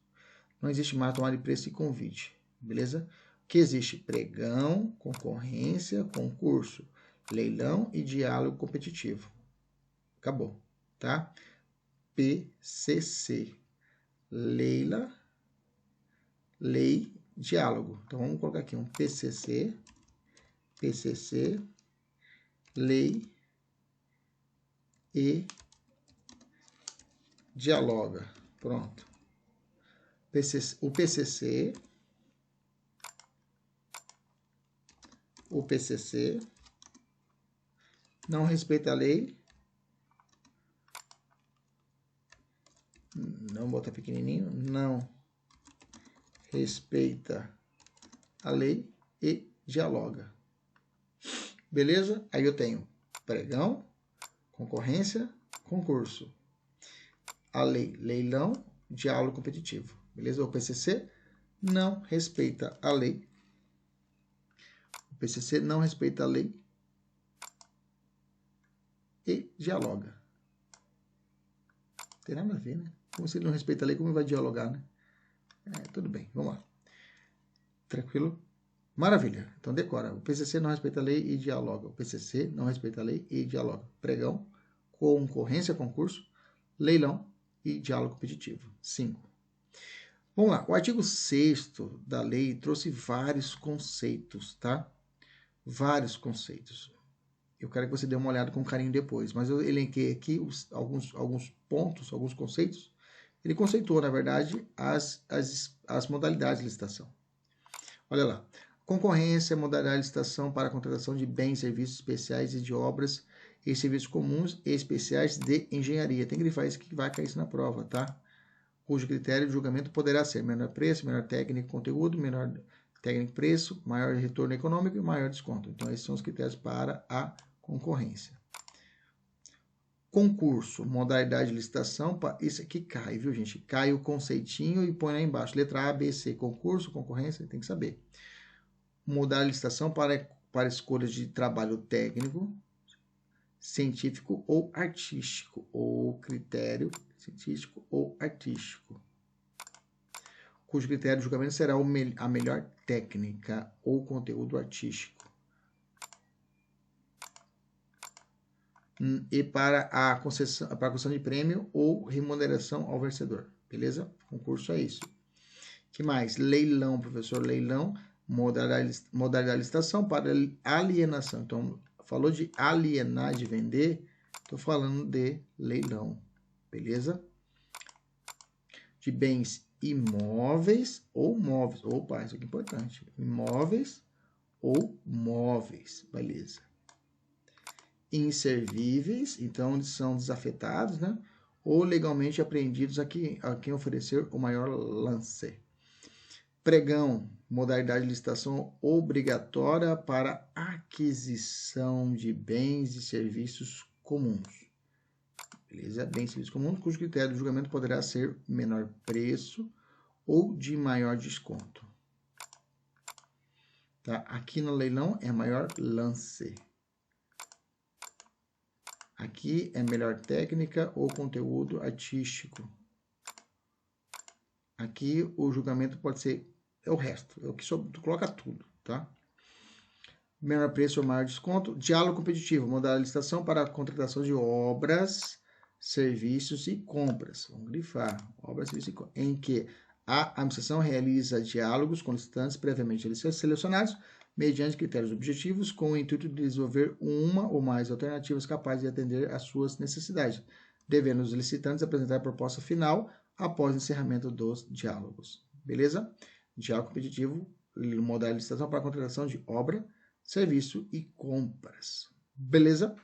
Não existe mais a tomada de preço e convite. Beleza? O que existe? Pregão, concorrência, concurso, leilão e diálogo competitivo. Acabou. Tá? PCC. Leila, lei, diálogo. Então, vamos colocar aqui um PCC, lei e dialoga. Pronto. O PCC não respeita a lei. Não bota pequenininho. Não respeita a lei e dialoga. Beleza? Aí eu tenho pregão, concorrência, concurso. a lei. Leilão, diálogo competitivo. Beleza? O PCC não respeita a lei. O PCC não respeita a lei e dialoga. Não tem nada a ver, né? Como se ele não respeita a lei, como ele vai dialogar, né? Tudo bem, vamos lá. Tranquilo? Maravilha. Então decora. O PCC não respeita a lei e dialoga. O PCC não respeita a lei e dialoga. Pregão, concorrência, concurso, leilão e diálogo competitivo. 5. Vamos lá. O artigo 6º da lei trouxe vários conceitos, tá? Vários conceitos. Eu quero que você dê uma olhada com carinho depois, mas eu elenquei aqui alguns pontos, alguns conceitos. Ele conceituou, na verdade, as modalidades de licitação. Olha lá. Concorrência é modalidade de licitação para a contratação de bens, serviços especiais e de obras e serviços comuns e especiais de engenharia. Tem que grifar isso que vai cair isso na prova, tá? Cujo critério de julgamento poderá ser menor preço, menor técnico conteúdo, menor técnico preço, maior retorno econômico e maior desconto. Então, esses são os critérios para a concorrência. Concurso, modalidade de licitação, isso aqui cai, viu, gente? Cai o conceitinho e põe lá embaixo. Letra A, B, C, concurso, concorrência, tem que saber. Modalidade de licitação para escolhas de trabalho técnico, científico ou artístico, ou critério científico ou artístico, cujo critério de julgamento será a melhor técnica ou conteúdo artístico. E para a concessão de prêmio ou remuneração ao vencedor. Beleza? Concurso é isso. Que mais? Leilão, professor. Leilão, modalidade de licitação para alienação. Então, falou de alienar, de vender, estou falando de leilão. Beleza? De bens imóveis ou móveis. Opa, isso aqui é importante. Imóveis ou móveis. Beleza. Inservíveis, então eles são desafetados, né? Ou legalmente apreendidos a quem oferecer o maior lance. Pregão, modalidade de licitação obrigatória para aquisição de bens e serviços comuns. Beleza? Bens e serviços comuns, cujo critério de julgamento poderá ser menor preço ou de maior desconto. Tá? Aqui no leilão é maior lance. Aqui é melhor técnica ou conteúdo artístico. Aqui o julgamento pode ser o resto, é o que tu coloca tudo, tá? Menor preço ou maior desconto. Diálogo competitivo, modalidade de licitação para a contratação de obras, serviços e compras. Vamos grifar. Obras, serviços e compras. Em que a administração realiza diálogos com licitantes previamente selecionados, mediante critérios objetivos, com o intuito de desenvolver uma ou mais alternativas capazes de atender às suas necessidades, devendo os licitantes apresentar a proposta final após o encerramento dos diálogos. Beleza? Diálogo competitivo, modalidade de licitação para a contratação de obra, serviço e compras. Beleza?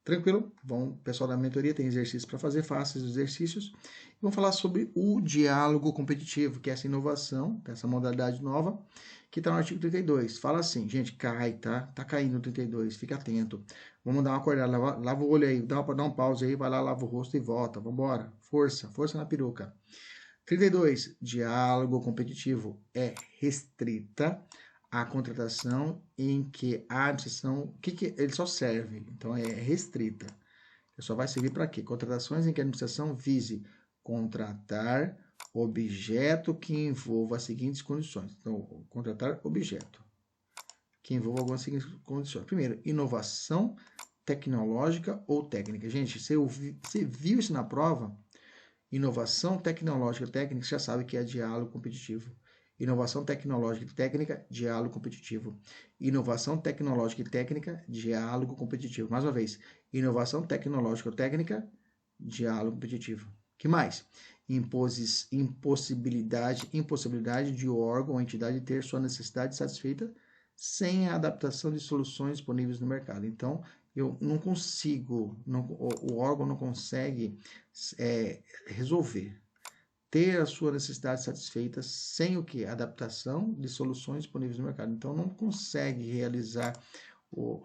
Tranquilo? Bom, pessoal da mentoria tem exercícios para fazer, faça os exercícios. Vamos falar sobre o diálogo competitivo, que é essa inovação, essa modalidade nova, que está no artigo 32. Fala assim, gente, cai, tá? Tá caindo o 32, fica atento. Vamos dar uma acordada, lava o olho aí, dá um pause aí, vai lá, lava o rosto e volta. Vamos embora. Força, força na peruca. 32. Diálogo competitivo é restrita a contratação em que a administração, ele só serve, então é restrita. Ele só vai servir para quê? Contratações em que a administração vise contratar objeto que envolva as seguintes condições. Então, contratar objeto que envolva algumas seguintes condições. Primeiro, inovação tecnológica ou técnica. Gente, você viu isso na prova? Inovação tecnológica técnica, você já sabe que é diálogo competitivo. Inovação tecnológica e técnica, diálogo competitivo. Inovação tecnológica e técnica, diálogo competitivo. Mais uma vez, inovação tecnológica ou técnica, diálogo competitivo. Que mais? Impossibilidade de órgão ou entidade ter sua necessidade satisfeita sem a adaptação de soluções disponíveis no mercado. Então, eu não consigo, o órgão não consegue resolver, ter a sua necessidade satisfeita sem o que? Adaptação de soluções disponíveis no mercado. Então, não consegue realizar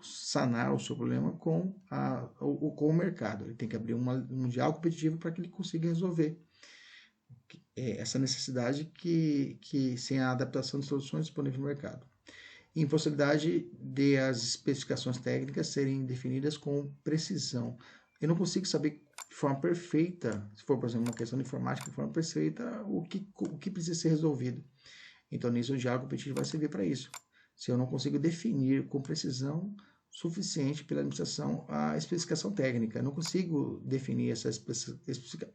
sanar o seu problema com o mercado. Ele tem que abrir um diálogo competitivo para que ele consiga resolver essa necessidade que sem a adaptação de soluções disponíveis no mercado. Impossibilidade de as especificações técnicas serem definidas com precisão. Eu não consigo saber de forma perfeita, se for, por exemplo, uma questão de informática, de forma perfeita, o que precisa ser resolvido. Então, nisso, o diálogo competitivo vai servir para isso. Se eu não consigo definir com precisão suficiente pela administração a especificação técnica, eu não consigo definir essa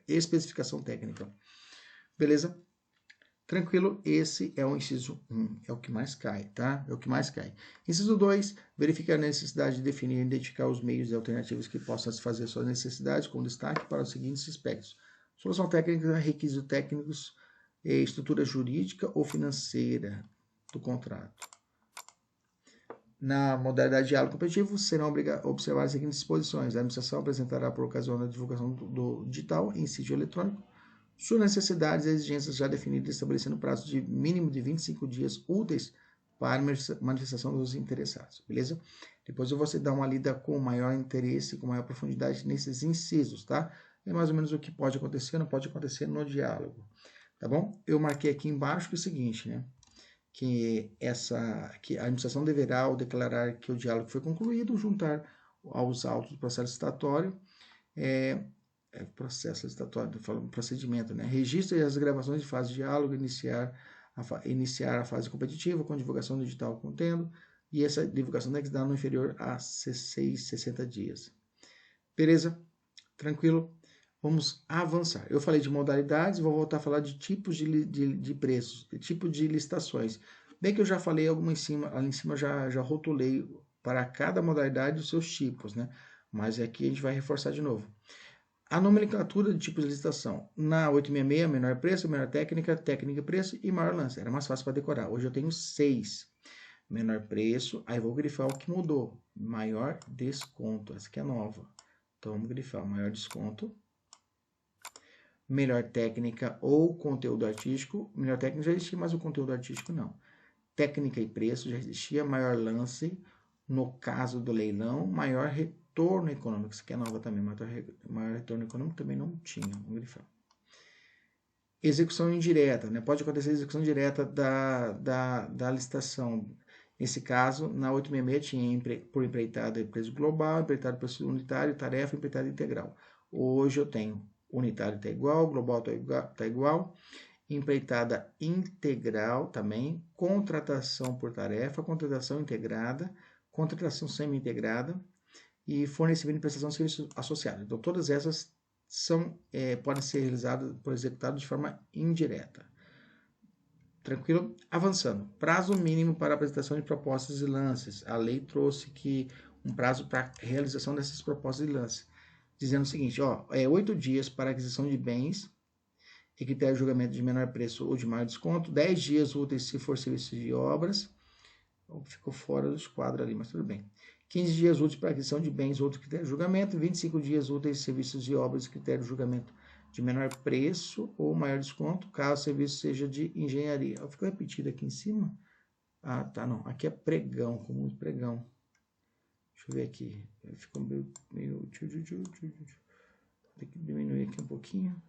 especificação técnica. Beleza? Tranquilo, esse é o inciso 1, é o que mais cai, tá? É o que mais cai. Inciso 2, verificar a necessidade de definir e identificar os meios e alternativas que possam satisfazer suas necessidades, com destaque para os seguintes aspectos: solução técnica, requisitos técnicos, estrutura jurídica ou financeira do contrato. Na modalidade de diálogo competitivo, serão observadas as seguintes disposições: a administração apresentará, por ocasião da divulgação do digital em sítio eletrônico, suas necessidades e exigências já definidas, estabelecendo prazo de mínimo de 25 dias úteis para manifestação dos interessados, beleza? Depois eu vou dar uma lida com maior interesse, com maior profundidade nesses incisos, tá? É mais ou menos o que pode acontecer, não pode acontecer no diálogo, tá bom? Eu marquei aqui embaixo que é o seguinte, né? Que a administração deverá, ao declarar que o diálogo foi concluído, juntar aos autos do processo licitatório, processo licitatório, falando procedimento, né? Registre as gravações de fase de diálogo, iniciar a fase competitiva com divulgação digital contendo, e essa divulgação tem que dar no inferior a 60 dias. Beleza? Tranquilo? Vamos avançar. Eu falei de modalidades, vou voltar a falar de tipos de preços, de tipo de licitações. Bem que eu já falei ali em cima já rotulei para cada modalidade os seus tipos, né? Mas aqui a gente vai reforçar de novo. A nomenclatura de tipos de licitação. Na 866, menor preço, menor técnica, técnica e preço e maior lance. Era mais fácil para decorar. Hoje eu tenho 6. Menor preço, aí vou grifar o que mudou. Maior desconto, essa aqui é nova. Então vamos grifar maior desconto. Melhor técnica ou conteúdo artístico. Melhor técnica já existia, mas o conteúdo artístico não. Técnica e preço já existia. Maior lance, no caso do leilão. Maior retorno econômico, isso aqui é nova também. Maior retorno econômico também não tinha. Vamos grifar. Execução indireta, né? Pode acontecer execução direta da licitação. Nesse caso, na 866 tinha por empreitada preço global, empreitada preço unitário, tarefa, empreitada integral. Hoje eu tenho unitário está igual, global está igual, empreitada integral também, contratação por tarefa, contratação integrada, contratação semi-integrada e fornecimento de prestação de serviço associado. Então, todas essas podem ser realizadas por executado de forma indireta. Tranquilo? Avançando. Prazo mínimo para apresentação de propostas e lances. A lei trouxe um prazo para realização dessas propostas e lances, dizendo o seguinte, 8 dias para aquisição de bens e critério de julgamento de menor preço ou de maior desconto, 10 dias úteis se for serviço de obras, ficou fora dos quadros ali, mas tudo bem. 15 dias úteis para aquisição de bens ou outro critério de julgamento, 25 dias úteis serviços de obras e critério de julgamento de menor preço ou maior desconto, caso o serviço seja de engenharia. Ficou repetido aqui em cima? Ah, tá, não. Aqui é pregão, comum de pregão. Deixa eu ver aqui. Ficou meio... Tem que diminuir aqui um pouquinho.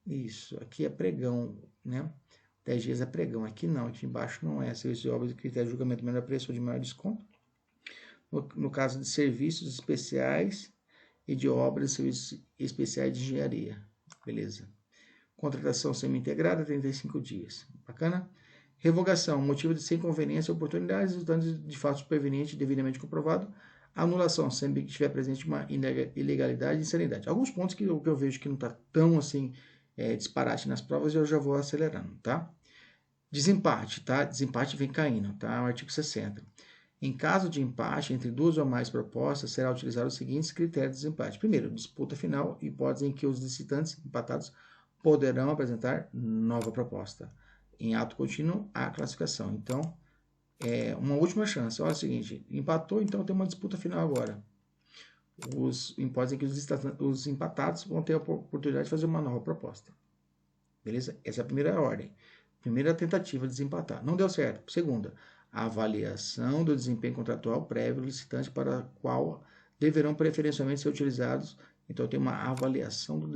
Isso, aqui é pregão, né? 10 dias é pregão. Aqui não, aqui embaixo não é. Serviço de obras de critério de julgamento de menor preço ou de maior desconto. No caso de serviços especiais e de obras e serviços especiais de engenharia. Beleza. Contratação semi-integrada, 35 dias. Bacana? Revogação, motivo de sem conveniência ou oportunidade, resultante de fato superveniente devidamente comprovado. Anulação, sempre que estiver presente uma ilegalidade e insanidade. Alguns pontos que eu vejo que não está tão assim disparate nas provas, eu já vou acelerando, tá? Desempate, tá? Desempate vem caindo, tá? O artigo 60. Em caso de empate entre duas ou mais propostas, será utilizado os seguintes critérios de desempate. Primeiro, disputa final, hipótese em que os licitantes empatados poderão apresentar nova proposta. Em ato contínuo, a classificação. Então, uma última chance. Olha o seguinte, empatou, então tem uma disputa final agora. Hipótese em que os empatados vão ter a oportunidade de fazer uma nova proposta. Beleza? Essa é a primeira ordem. Primeira tentativa de desempatar. Não deu certo. Segunda, a avaliação do desempenho contratual prévio do licitante para a qual deverão preferencialmente ser utilizados. Então, tem uma avaliação do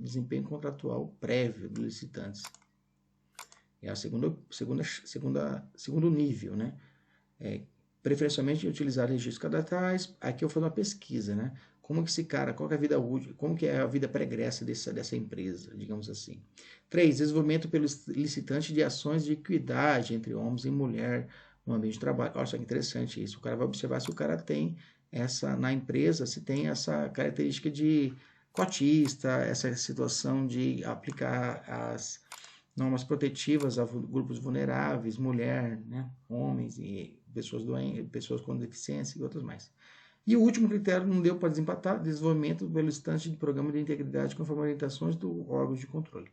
desempenho contratual prévio dos licitantes. É a segundo nível, né? Preferencialmente utilizar registros cadastrais. Aqui eu faço uma pesquisa, né? Como que esse cara, qual que é a vida útil, como que é a vida pregressa dessa empresa, digamos assim. 3. Desenvolvimento pelo licitante de ações de equidade entre homens e mulher no ambiente de trabalho. Olha só que interessante isso. O cara vai observar se o cara tem na empresa, se tem essa característica de cotista, essa situação de aplicar as normas protetivas a grupos vulneráveis, mulher, né, homens e pessoas doentes, pessoas com deficiência e outras mais. E o último critério não deu para desempatar, desenvolvimento pelo licitante de programa de integridade conforme orientações do órgão de controle.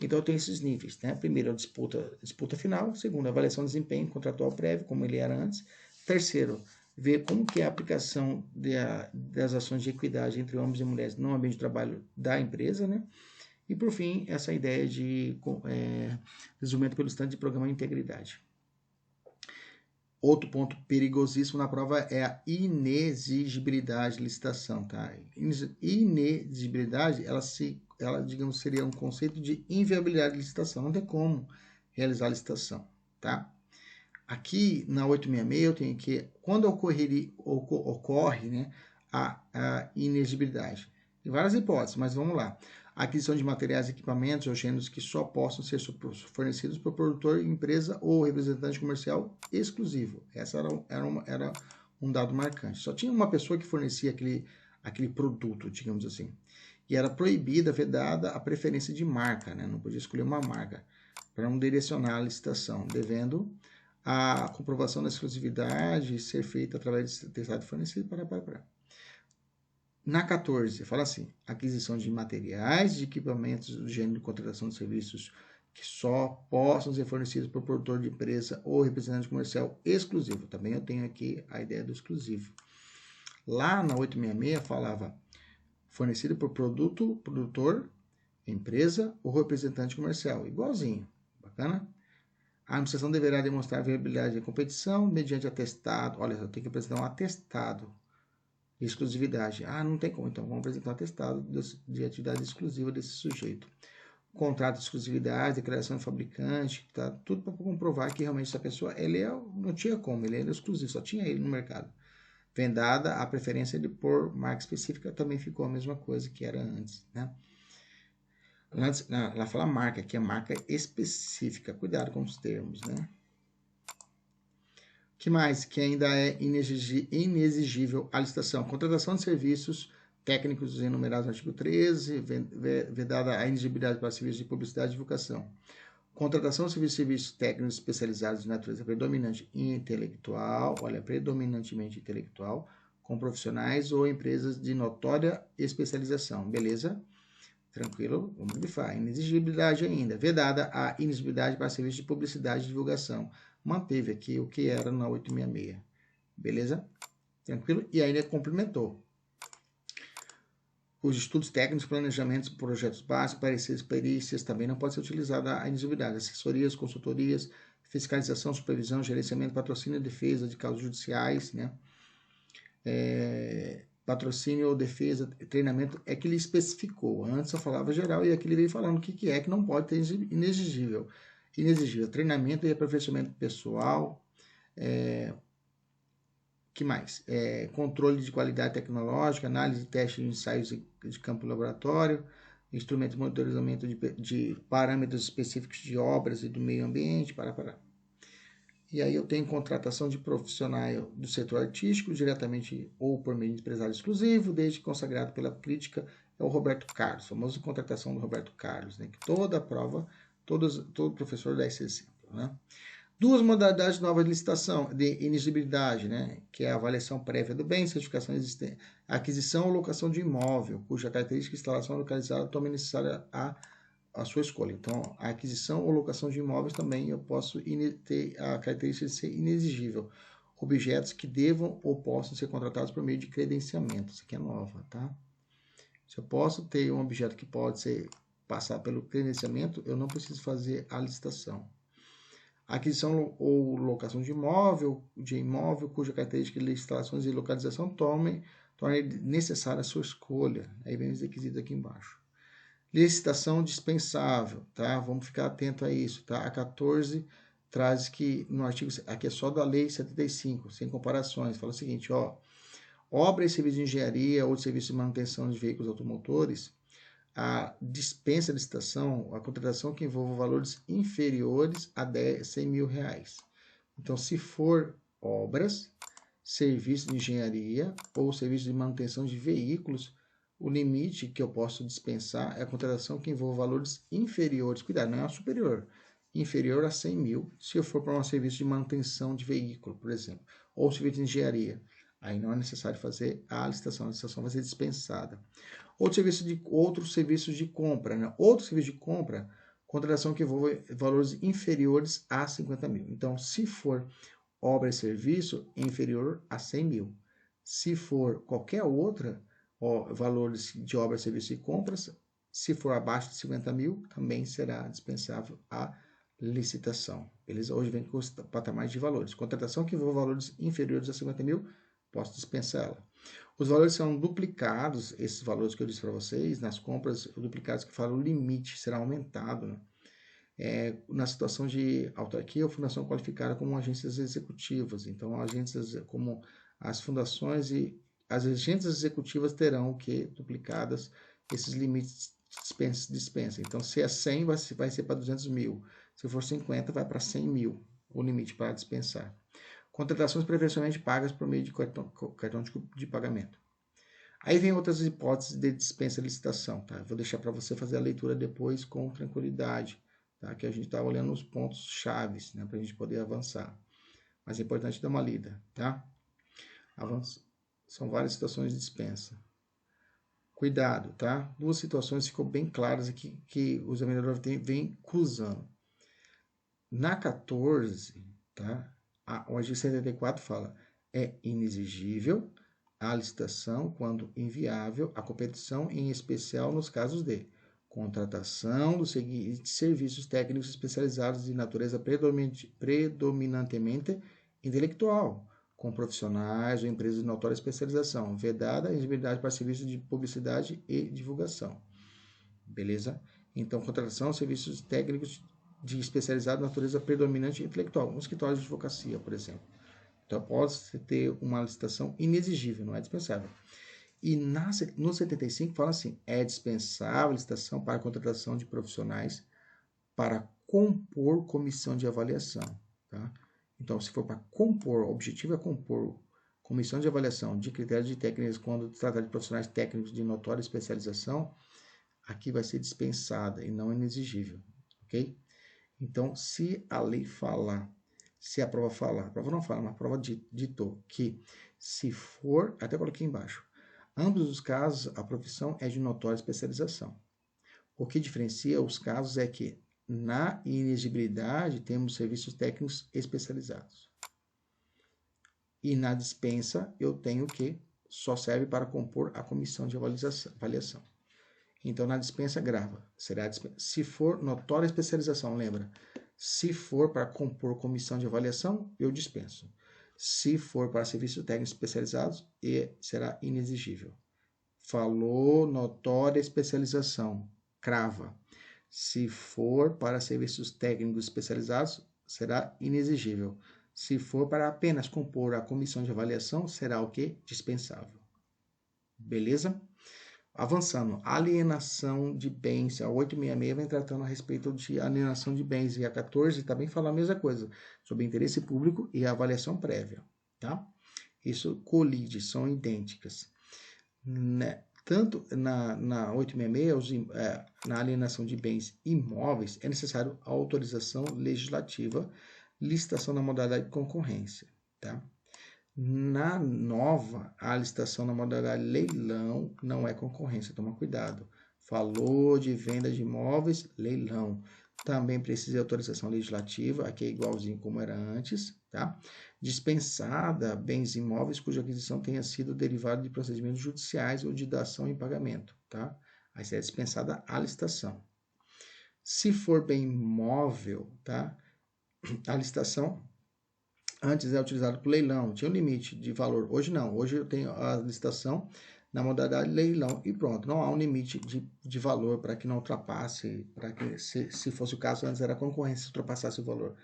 Então, eu tenho esses níveis, né? Primeiro, a disputa final. Segundo, a avaliação de desempenho contratual prévio, como ele era antes. Terceiro, ver como que é a aplicação das ações de equidade entre homens e mulheres no ambiente de trabalho da empresa, né? E, por fim, essa ideia de desenvolvimento pelo licitante de programa de integridade. Outro ponto perigosíssimo na prova é a inexigibilidade de licitação, tá? Inexigibilidade, ela, digamos, seria um conceito de inviabilidade de licitação. Não tem como realizar a licitação, tá? Aqui na 866 eu tenho que, quando ocorre, né, a inexigibilidade. Tem várias hipóteses, mas vamos lá. A aquisição de materiais, equipamentos ou gêneros que só possam ser fornecidos por produtor, empresa ou representante comercial exclusivo. Essa era um dado marcante. Só tinha uma pessoa que fornecia aquele produto, digamos assim. E era proibida, vedada a preferência de marca, né? Não podia escolher uma marca para não direcionar a licitação, devendo a comprovação da exclusividade ser feita através de testado fornecido para. Na 14, fala assim, aquisição de materiais, de equipamentos do gênero de contratação de serviços que só possam ser fornecidos por produtor de empresa ou representante comercial exclusivo. Também eu tenho aqui a ideia do exclusivo. Lá na 866 falava fornecido por produtor, empresa ou representante comercial. Igualzinho. Bacana? A administração deverá demonstrar viabilidade da competição mediante atestado. Olha, eu tenho que apresentar um atestado de exclusividade. Ah, não tem como, então vamos apresentar um atestado de atividade exclusiva desse sujeito. Contrato de exclusividade, declaração de fabricante, tá? Tudo para comprovar que realmente essa pessoa, não tinha como, ele era exclusivo, só tinha ele no mercado. Vendada a preferência de por marca específica, também ficou a mesma coisa que era antes, né? Lá fala marca, que é marca específica. Cuidado com os termos, né? Que mais? Que ainda é inexigível a licitação. Contratação de serviços técnicos enumerados no artigo 13, vedada a inexigibilidade para serviços de publicidade e divulgação. Contratação de serviços técnicos especializados de natureza predominante intelectual, predominantemente intelectual, com profissionais ou empresas de notória especialização. Beleza? Tranquilo? Vamos grifar. Inexigibilidade ainda. Vedada a inexigibilidade para serviços de publicidade e divulgação. Manteve aqui o que era na 866. Beleza? Tranquilo? E ainda complementou. Os estudos técnicos, planejamentos, projetos básicos, pareceres, perícias, também não pode ser utilizada a inexigibilidade. Assessorias, consultorias, fiscalização, supervisão, gerenciamento, patrocínio e defesa de causas judiciais, né? Patrocínio ou defesa, treinamento, é que ele especificou. Antes eu falava geral e aqui ele veio falando o que é que não pode ter inexigível. Treinamento e aperfeiçoamento pessoal, que mais? Controle de qualidade tecnológica, análise de testes de ensaios de campo laboratório, instrumento de monitoramento de parâmetros específicos de obras e do meio ambiente, E aí eu tenho contratação de profissional do setor artístico, diretamente ou por meio de empresário exclusivo, desde consagrado pela crítica, é o Roberto Carlos, a famosa contratação do Roberto Carlos, né? Que toda a prova, todo professor dá esse exemplo, né? Duas modalidades novas de licitação, de inexigibilidade, né? Que é a avaliação prévia do bem, certificação existente, aquisição ou locação de imóvel, cuja característica de instalação localizada tome necessária a sua escolha. Então, a aquisição ou locação de imóveis também eu posso ter a característica de ser inexigível. Objetos que devam ou possam ser contratados por meio de credenciamento. Isso aqui é nova, tá? Se eu posso ter um objeto que pode passar pelo credenciamento, eu não preciso fazer a licitação. Aquisição ou locação de imóvel cuja característica de instalações e localização torne necessária a sua escolha. Aí vem os requisitos aqui embaixo. Licitação dispensável, tá? Vamos ficar atento a isso, tá? A 14 traz que no artigo, aqui é só da lei 75, sem comparações, fala o seguinte, ó, obra e serviço de engenharia ou de serviço de manutenção de veículos automotores, a dispensa de licitação, a contratação que envolva valores inferiores a 100 mil reais. Então, se for obras, serviço de engenharia ou serviço de manutenção de veículos, o limite que eu posso dispensar é a contratação que envolva valores inferiores, cuidado, não é superior, inferior a 100 mil, se eu for para um serviço de manutenção de veículo, por exemplo, ou serviço de engenharia. Aí não é necessário fazer a licitação vai ser dispensada. Outros serviços de compra, né? Outro serviço de compra, contratação que envolva valores inferiores a 50 mil. Então, se for obra e serviço, inferior a 100 mil. Se for qualquer outra, valores de obra, serviço e compras, se for abaixo de 50 mil, também será dispensável a licitação. Beleza? Hoje vem com os patamares de valores. Contratação que envolva valores inferiores a 50 mil, posso dispensar ela. Os valores são duplicados, esses valores que eu disse para vocês, nas compras duplicados que falam o limite será aumentado, né? Na situação de autarquia ou fundação qualificada como agências executivas. Então, agências como as fundações e as agências executivas terão que duplicadas esses limites de dispensa. Então, se é 100, vai ser para 200 mil. Se for 50, vai para 100 mil, o limite para dispensar. Contratações preferencialmente pagas por meio de cartão de pagamento. Aí vem outras hipóteses de dispensa de licitação, tá? Vou deixar para você fazer a leitura depois com tranquilidade, tá? Que a gente está olhando os pontos chaves, né? Para a gente poder avançar. Mas é importante dar uma lida, tá? São várias situações de dispensa. Cuidado, tá? Duas situações ficou bem claras aqui que o examinador vem cruzando. Na 14, tá? O artigo 74 fala, é inexigível a licitação quando inviável a competição, em especial nos casos de contratação dos seguintes serviços técnicos especializados de natureza predominantemente intelectual, com profissionais ou empresas de notória especialização, vedada a elegibilidade para serviços de publicidade e divulgação. Beleza? Então, contratação de serviços técnicos de especializado em natureza predominante intelectual, um escritório de advocacia, por exemplo. Então, pode ter uma licitação inexigível, não é dispensável. E no 75 fala assim, é dispensável a licitação para a contratação de profissionais para compor comissão de avaliação, tá? Então, se for para compor, o objetivo é compor comissão de avaliação de critérios de técnicas quando trata de profissionais técnicos de notória especialização, aqui vai ser dispensada e não inexigível, ok? Então, se a lei falar, se a prova falar, a prova não fala, mas a prova ditou que se for, até coloquei embaixo, ambos os casos a profissão é de notória especialização. O que diferencia os casos é que na inexigibilidade temos serviços técnicos especializados. E na dispensa eu tenho que só serve para compor a comissão de avaliação. Então, na dispensa, grava. Será se for notória especialização, lembra? Se for para compor comissão de avaliação, eu dispenso. Se for para serviços técnicos especializados, será inexigível. Falou notória especialização, crava. Se for para serviços técnicos especializados, será inexigível. Se for para apenas compor a comissão de avaliação, será o quê? Dispensável. Beleza? Avançando, alienação de bens, a 866 vem tratando a respeito de alienação de bens, e a 14 também fala a mesma coisa, sobre interesse público e avaliação prévia, tá? Isso colide, são idênticas. Tanto na 866, na alienação de bens imóveis, é necessário autorização legislativa, licitação na modalidade de concorrência, tá? Na nova, a licitação na modalidade leilão não é concorrência, toma cuidado. Falou de venda de imóveis, leilão. Também precisa de autorização legislativa, aqui é igualzinho como era antes, tá? Dispensada bens imóveis cuja aquisição tenha sido derivada de procedimentos judiciais ou de dação em pagamento, tá? Aí será dispensada a licitação. Se for bem móvel, tá? a licitação antes é utilizado para leilão, tinha um limite de valor. Hoje não, hoje eu tenho a licitação na modalidade leilão e pronto. Não há um limite de valor para que não ultrapasse, para que se fosse o caso antes era a concorrência ultrapassasse o valor.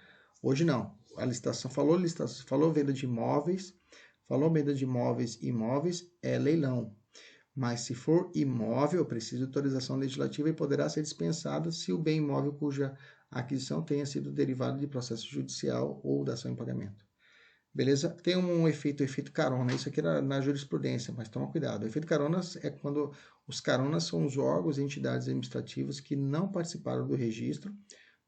Hoje não, a licitação, falou venda de imóveis, e imóveis é leilão. Mas se for imóvel, precisa de autorização legislativa e poderá ser dispensada se o bem imóvel cuja aquisição tenha sido derivada de processo judicial ou dação em pagamento. Beleza? Tem um efeito carona. Isso aqui era na jurisprudência, mas toma cuidado. O efeito carona é quando os caronas são os órgãos e entidades administrativas que não participaram do registro,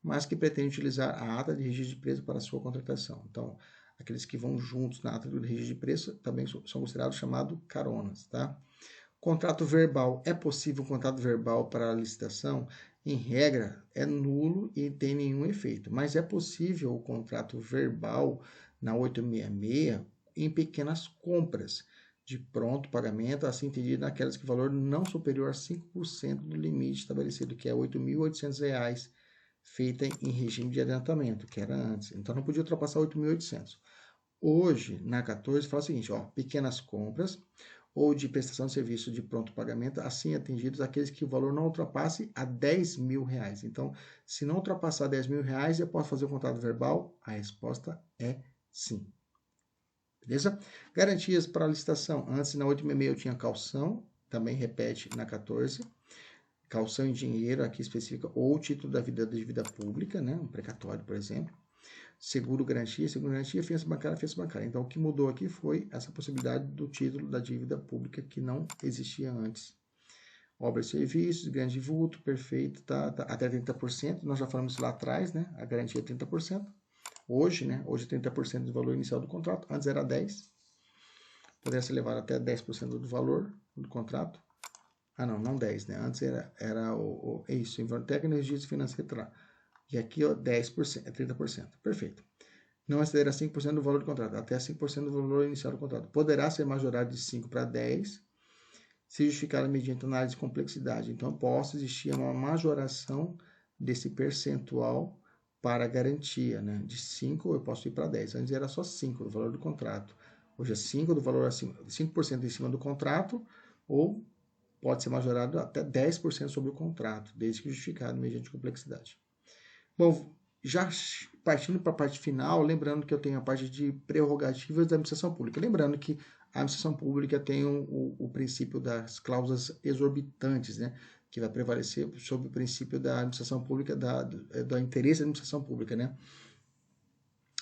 mas que pretendem utilizar a ata de registro de preço para sua contratação. Então, aqueles que vão juntos na ata do registro de preço também são considerados chamados caronas, tá? Contrato verbal. É possível um contrato verbal para a licitação? Em regra, é nulo e não tem nenhum efeito. Mas é possível o contrato verbal na 866 em pequenas compras de pronto pagamento, assim entendido naquelas que valor não superior a 5% do limite estabelecido, que é R$ 8.800, feita em regime de adiantamento, que era antes. Então, não podia ultrapassar 8.800. Hoje, na 14, fala o seguinte, ó, pequenas compras ou de prestação de serviço de pronto pagamento, assim atingidos aqueles que o valor não ultrapasse a R$10.000. Então, se não ultrapassar R$10.000, eu posso fazer o contrato verbal? A resposta é sim. Beleza? Garantias para a licitação. Antes, na 866, eu tinha calção, também repete na 14. Calção em dinheiro, aqui especifica, ou título da dívida pública, né? Um precatório, por exemplo. Seguro garantia, fiança bancária. Então, o que mudou aqui foi essa possibilidade do título da dívida pública que não existia antes. Obras e serviços, grande vulto, perfeito, tá, até 30%. Nós já falamos isso lá atrás, né? A garantia é 30%. Hoje, né? Hoje 30% do valor inicial do contrato. Antes era 10%. Poderia ser levado até 10% do valor do contrato. Ah, não 10%, né? Antes era isso, Invertec Energia Financeira lá. E aqui, ó, 10%, é 30%. Perfeito. Não exceder a 5% do valor do contrato, até 5% do valor inicial do contrato. Poderá ser majorado de 5 para 10, se justificado mediante análise de complexidade. Então, possa existir uma majoração desse percentual para garantia, né? De 5 eu posso ir para 10. Antes era só 5 do valor do contrato. Hoje é 5 do valor acima, 5% em cima do contrato, ou pode ser majorado até 10% sobre o contrato, desde que justificado mediante complexidade. Bom, já partindo para a parte final, lembrando que eu tenho a parte de prerrogativas da administração pública. Lembrando que a administração pública tem o princípio das cláusulas exorbitantes, né? Que vai prevalecer sobre o princípio da administração pública, do interesse da administração pública, né?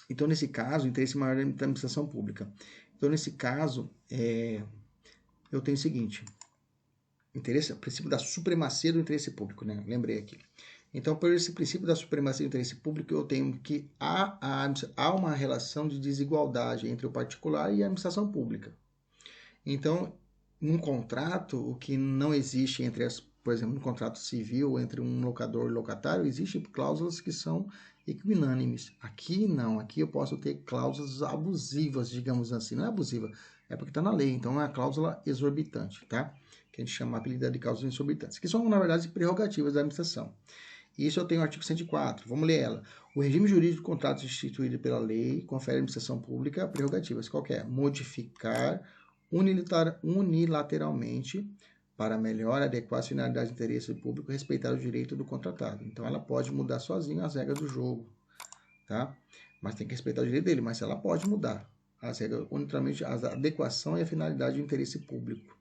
Então, nesse caso, o interesse maior da administração pública. Então, nesse caso, eu tenho o seguinte, princípio da supremacia do interesse público, né? Lembrei aqui. Então, por esse princípio da supremacia do interesse público, eu tenho que há uma relação de desigualdade entre o particular e a administração pública. Então, num contrato, o que não existe por exemplo, um contrato civil entre um locador e locatário, existem cláusulas que são equinânimes. Aqui não, aqui eu posso ter cláusulas abusivas, digamos assim. Não é abusiva, é porque está na lei, então é a cláusula exorbitante, tá? Que a gente chama apelidada de cláusulas exorbitantes, que são, na verdade, prerrogativas da administração. Isso eu tenho o artigo 104, vamos ler ela. O regime jurídico de contratos instituído pela lei confere à administração pública prerrogativas. Qual que é? Modificar unilateralmente para melhor adequar a finalidade de interesse público e respeitar o direito do contratado. Então, ela pode mudar sozinha as regras do jogo, tá? Mas tem que respeitar o direito dele, mas ela pode mudar as regras unilateralmente, a adequação e a finalidade do interesse público.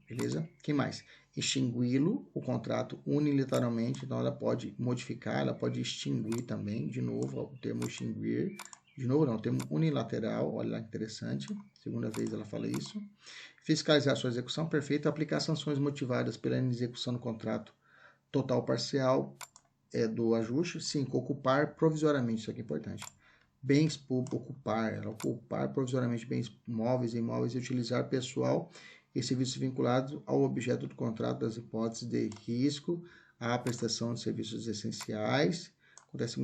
Beleza? Quem mais? Extingui-lo, o contrato unilateralmente, então ela pode modificar, ela pode extinguir também, de novo, o termo extinguir, de novo não, o termo unilateral, olha lá que interessante, segunda vez ela fala isso. Fiscalizar sua execução perfeita, aplicar sanções motivadas pela inexecução do contrato total parcial do ajuste. 5. Ocupar provisoriamente, isso aqui é importante. Bens públicos, ocupar provisoriamente bens móveis e imóveis e utilizar pessoal e serviços vinculados ao objeto do contrato das hipóteses de risco à prestação de serviços essenciais.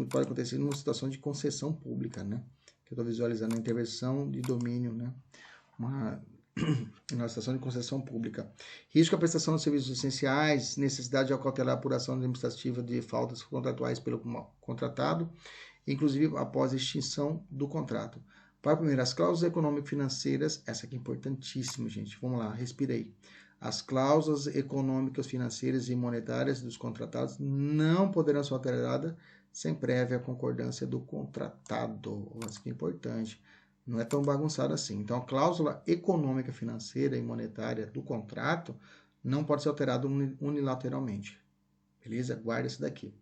Pode acontecer numa situação de concessão pública, né? Que eu estou visualizando a intervenção de domínio, né? Na situação de concessão pública. Risco à prestação de serviços essenciais, necessidade de acautelar a apuração administrativa de faltas contratuais pelo contratado inclusive após a extinção do contrato. Para primeiro, as cláusulas econômico-financeiras, essa aqui é importantíssima, gente. Vamos lá, respira aí. As cláusulas econômicas, financeiras e monetárias dos contratados não poderão ser alteradas sem prévia concordância do contratado. Isso aqui é importante. Não é tão bagunçado assim. Então, a cláusula econômica, financeira e monetária do contrato não pode ser alterada unilateralmente. Beleza? Guarda isso daqui.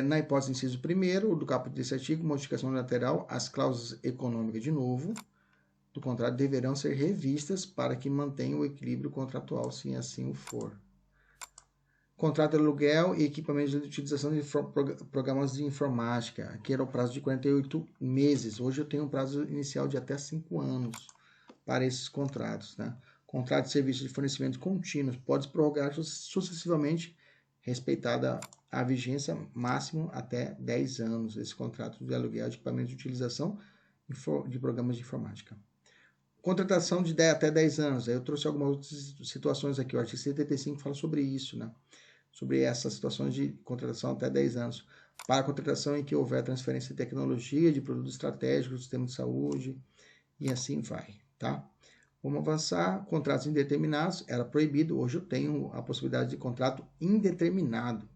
Na hipótese do inciso 1º do caput desse artigo, modificação unilateral, as cláusulas econômicas, de novo, do contrato deverão ser revistas para que mantenha o equilíbrio contratual, se assim o for. Contrato de aluguel e equipamentos de utilização de programas de informática. Aqui era o prazo de 48 meses. Hoje eu tenho um prazo inicial de até 5 anos para esses contratos, né? Contrato de serviço de fornecimento contínuos pode se prorrogar sucessivamente, respeitada a vigência máximo até 10 anos, esse contrato de aluguel de equipamentos de utilização de programas de informática. Contratação de até 10 anos. Aí eu trouxe algumas outras situações aqui. O artigo 75 fala sobre isso, né? Sobre essas situações de contratação até 10 anos. Para a contratação em que houver transferência de tecnologia, de produtos estratégicos, do sistema de saúde, e assim vai, tá? Vamos avançar. Contratos indeterminados era proibido. Hoje eu tenho a possibilidade de contrato indeterminado.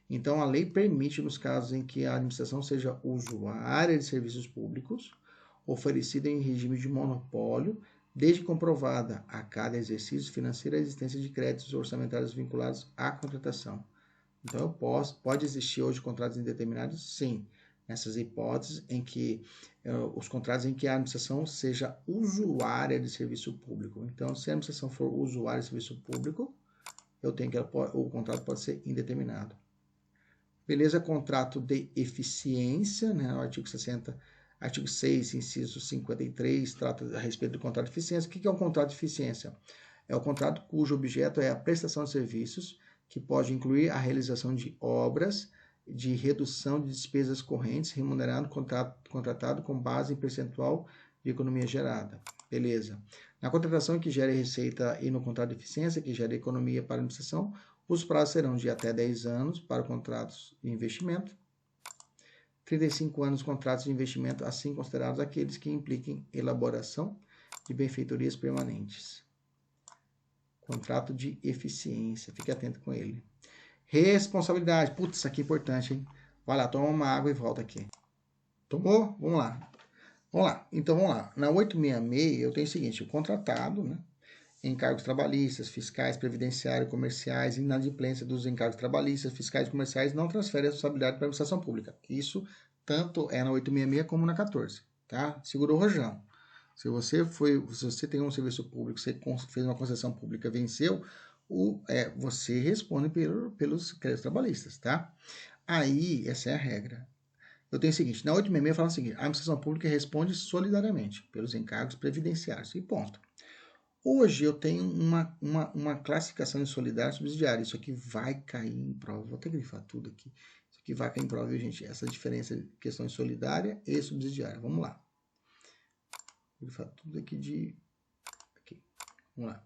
Então, a lei permite, nos casos em que a administração seja usuária de serviços públicos, oferecida em regime de monopólio, desde comprovada a cada exercício financeiro a existência de créditos orçamentários vinculados à contratação. Então, pode existir hoje contratos indeterminados? Sim. Nessas hipóteses em que os contratos em que a administração seja usuária de serviço público. Então, se a administração for usuária de serviço público, o contrato pode ser indeterminado. Beleza? Contrato de eficiência, né? O artigo 60, artigo 6, inciso 53, trata a respeito do contrato de eficiência. O que é um contrato de eficiência? É o contrato cujo objeto é a prestação de serviços, que pode incluir a realização de obras de redução de despesas correntes, remunerado contratado com base em percentual de economia gerada. Beleza. Na contratação que gere receita e no contrato de eficiência, que gera economia para a administração, os prazos serão de até 10 anos para contratos de investimento, 35 anos contratos de investimento, assim considerados aqueles que impliquem elaboração de benfeitorias permanentes. Contrato de eficiência, fique atento com ele. Responsabilidade, putz, isso aqui é importante, hein? Vai lá, toma uma água e volta aqui. Tomou? Vamos lá. Então vamos lá. Na 866 eu tenho o seguinte, o contratado, né? Encargos trabalhistas, fiscais, previdenciários, comerciais, inadimplência dos encargos trabalhistas, fiscais e comerciais não transfere a responsabilidade para a administração pública. Isso tanto é na 866 como na 14, tá? Segurou o rojão. Se você tem um serviço público, você fez uma concessão pública, venceu, você responde pelos créditos trabalhistas, tá? Aí, essa é a regra. Eu tenho o seguinte, na 866 fala o seguinte, a administração pública responde solidariamente pelos encargos previdenciários, e ponto. Hoje eu tenho uma classificação de solidário subsidiário. Isso aqui vai cair em prova. Vou até grifar tudo aqui. Isso aqui vai cair em prova, viu, gente? Essa diferença de questões solidária e subsidiária. Vamos lá. Vou grifar tudo aqui aqui. Vamos lá.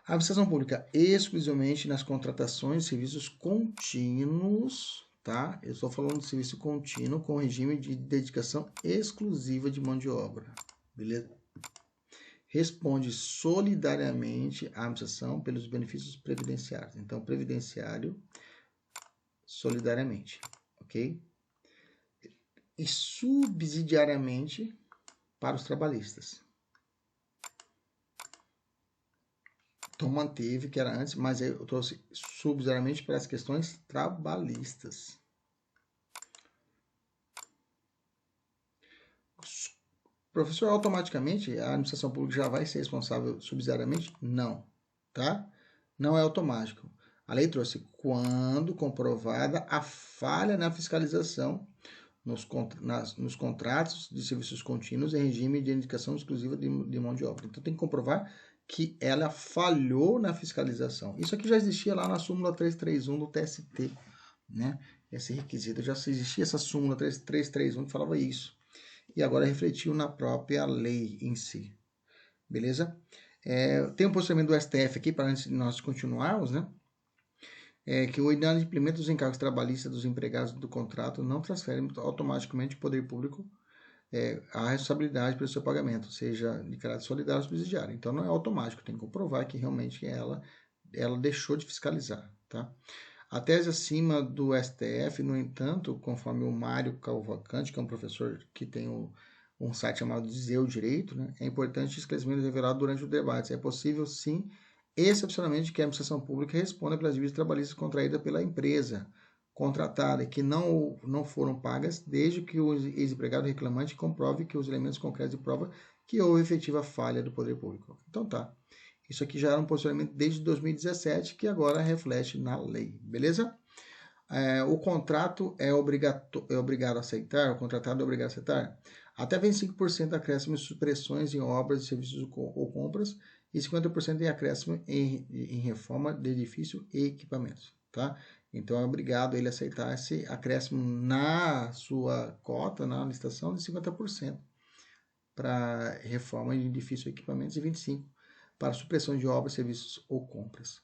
A administração pública exclusivamente nas contratações de serviços contínuos, tá? Eu estou falando de serviço contínuo com regime de dedicação exclusiva de mão de obra. Beleza? Responde solidariamente à administração pelos benefícios previdenciários. Então, previdenciário, solidariamente, ok? E subsidiariamente para os trabalhistas. Então, manteve, que era antes, mas eu trouxe subsidiariamente para as questões trabalhistas. Professor, automaticamente a administração pública já vai ser responsável subsidiariamente? Não, tá? Não é automático. A lei trouxe quando comprovada a falha na fiscalização nos contratos de serviços contínuos em regime de indicação exclusiva de mão de obra. Então tem que comprovar que ela falhou na fiscalização. Isso aqui já existia lá na súmula 331 do TST, né? Esse requisito já existia, essa súmula 331 que falava isso. E agora refletiu na própria lei em si. Beleza? Tem um posicionamento do STF aqui, para antes de nós continuarmos, né? é que o inadimplemento dos encargos trabalhistas dos empregados do contrato não transfere automaticamente o poder público a responsabilidade pelo seu pagamento, seja de caráter solidário ou subsidiário. Então não é automático, tem que comprovar que realmente ela deixou de fiscalizar, tá? A tese acima do STF, no entanto, conforme o Mário Cavalcante, que é um professor que tem um site chamado Dizer o Direito, né, é importante o esclarecimento revelado durante o debate. É possível, sim, excepcionalmente, que a administração pública responda pelas dívidas trabalhistas contraídas pela empresa contratada e que não foram pagas, desde que o ex-empregado reclamante comprove que os elementos concretos de prova que houve efetiva falha do poder público. Então tá. Isso aqui já era um posicionamento desde 2017, que agora reflete na lei, beleza? O contrato é obrigado a aceitar, o contratado é obrigado a aceitar até 25% de acréscimo em supressões em obras, serviços ou compras e 50% em acréscimo em reforma de edifício e equipamentos, tá? Então é obrigado ele a aceitar esse acréscimo na sua cota, na licitação, de 50% para reforma de edifício e equipamentos e 25% para supressão de obras, serviços ou compras.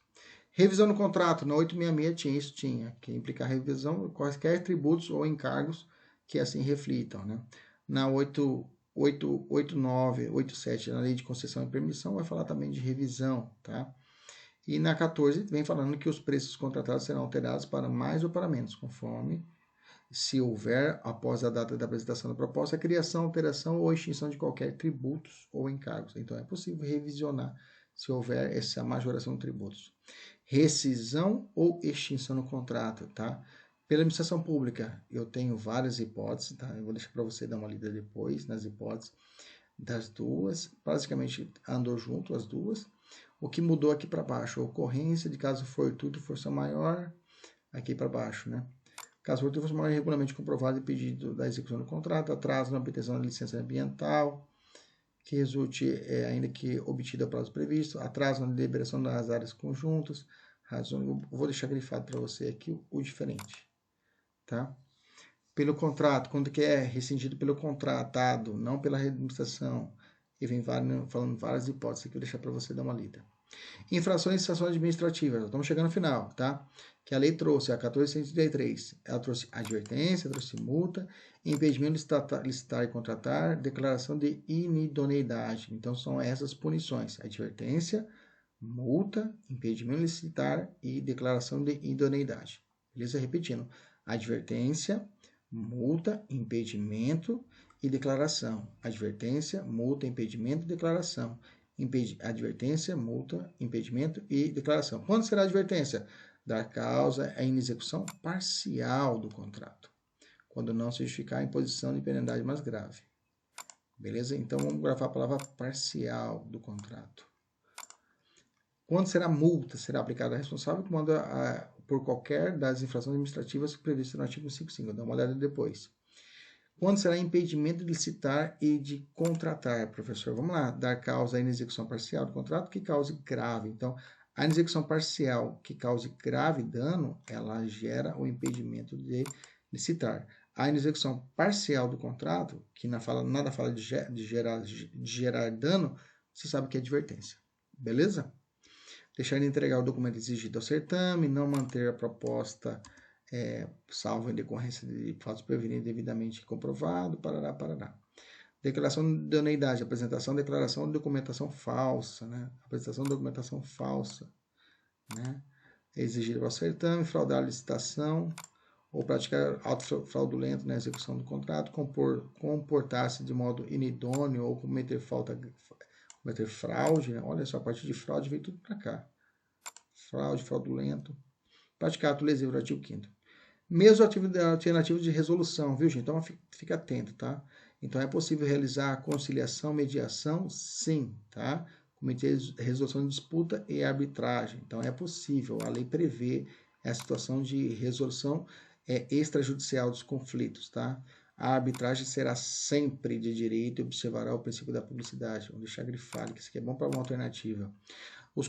Revisão no contrato, na 866 tinha que implicar revisão de quaisquer tributos ou encargos que assim reflitam, né? Na 889, 87, na lei de concessão e permissão, vai falar também de revisão, tá? E na 14 vem falando que os preços contratados serão alterados para mais ou para menos, conforme se houver, após a data da apresentação da proposta, a criação, alteração ou extinção de qualquer tributos ou encargos. Então, é possível revisionar se houver essa majoração de tributos. Rescisão ou extinção no contrato, tá? Pela administração pública, eu tenho várias hipóteses, tá? Eu vou deixar para você dar uma lida depois nas hipóteses das duas. Basicamente, andou junto as duas. O que mudou aqui para baixo? A ocorrência de caso fortuito, força maior, aqui para baixo, né? Caso fortuito, força maior regularmente comprovado e pedido da execução do contrato, atraso na obtenção da licença ambiental, que resulte, ainda que obtida a prazo previsto, atraso na deliberação das áreas conjuntas, razão, eu vou deixar grifado para você aqui o diferente, tá? Pelo contrato, quando que é rescindido pelo contratado, não pela administração, e vem falando várias hipóteses que eu vou deixar para você dar uma lida. Infrações e sanções administrativas, estamos chegando no final, tá? Que a lei trouxe, a 1433, ela trouxe advertência, trouxe multa, impedimento de licitar e contratar, declaração de inidoneidade. Então, são essas punições, advertência, multa, impedimento de licitar e declaração de idoneidade. Beleza? Repetindo, advertência, multa, impedimento e declaração. Advertência, multa, impedimento e declaração. Advertência, multa, impedimento e declaração. Quando será a advertência? Dar causa à inexecução parcial do contrato, quando não se justificar a imposição de penalidade mais grave. Beleza? Então, vamos gravar a palavra parcial do contrato. Quando será multa? Será aplicada a responsável por qualquer das infrações administrativas previstas no artigo 55. Dá uma olhada depois. Quando será impedimento de licitar e de contratar, professor? Vamos lá, dar causa à inexecução parcial do contrato que cause grave. Então, a inexecução parcial que cause grave dano, ela gera o impedimento de licitar. A inexecução parcial do contrato, que nada fala de gerar dano, você sabe que é advertência. Beleza? Deixar de entregar o documento exigido ao certame, não manter a proposta salvo em decorrência de fatos prevenidos devidamente comprovado, parará. Declaração de idoneidade, apresentação, declaração de documentação falsa, né? Apresentação de documentação falsa, né? Exigir ao certame, fraudar a licitação ou praticar ato fraudulento na execução do contrato, comportar-se de modo inidôneo ou cometer fraude, né? Olha só, a partir de fraude veio tudo para cá. Fraude, fraudulento, praticar ato lesivo do artigo 5º. Mesmo alternativas de resolução, viu, gente? Então, fica atento, tá? Então, é possível realizar conciliação, mediação? Sim, tá? Comitê de resolução de disputa e arbitragem. Então, é possível. A lei prevê a situação de resolução extrajudicial dos conflitos, tá? A arbitragem será sempre de direito e observará o princípio da publicidade. Vou deixar grifado, que isso aqui é bom para uma alternativa. Os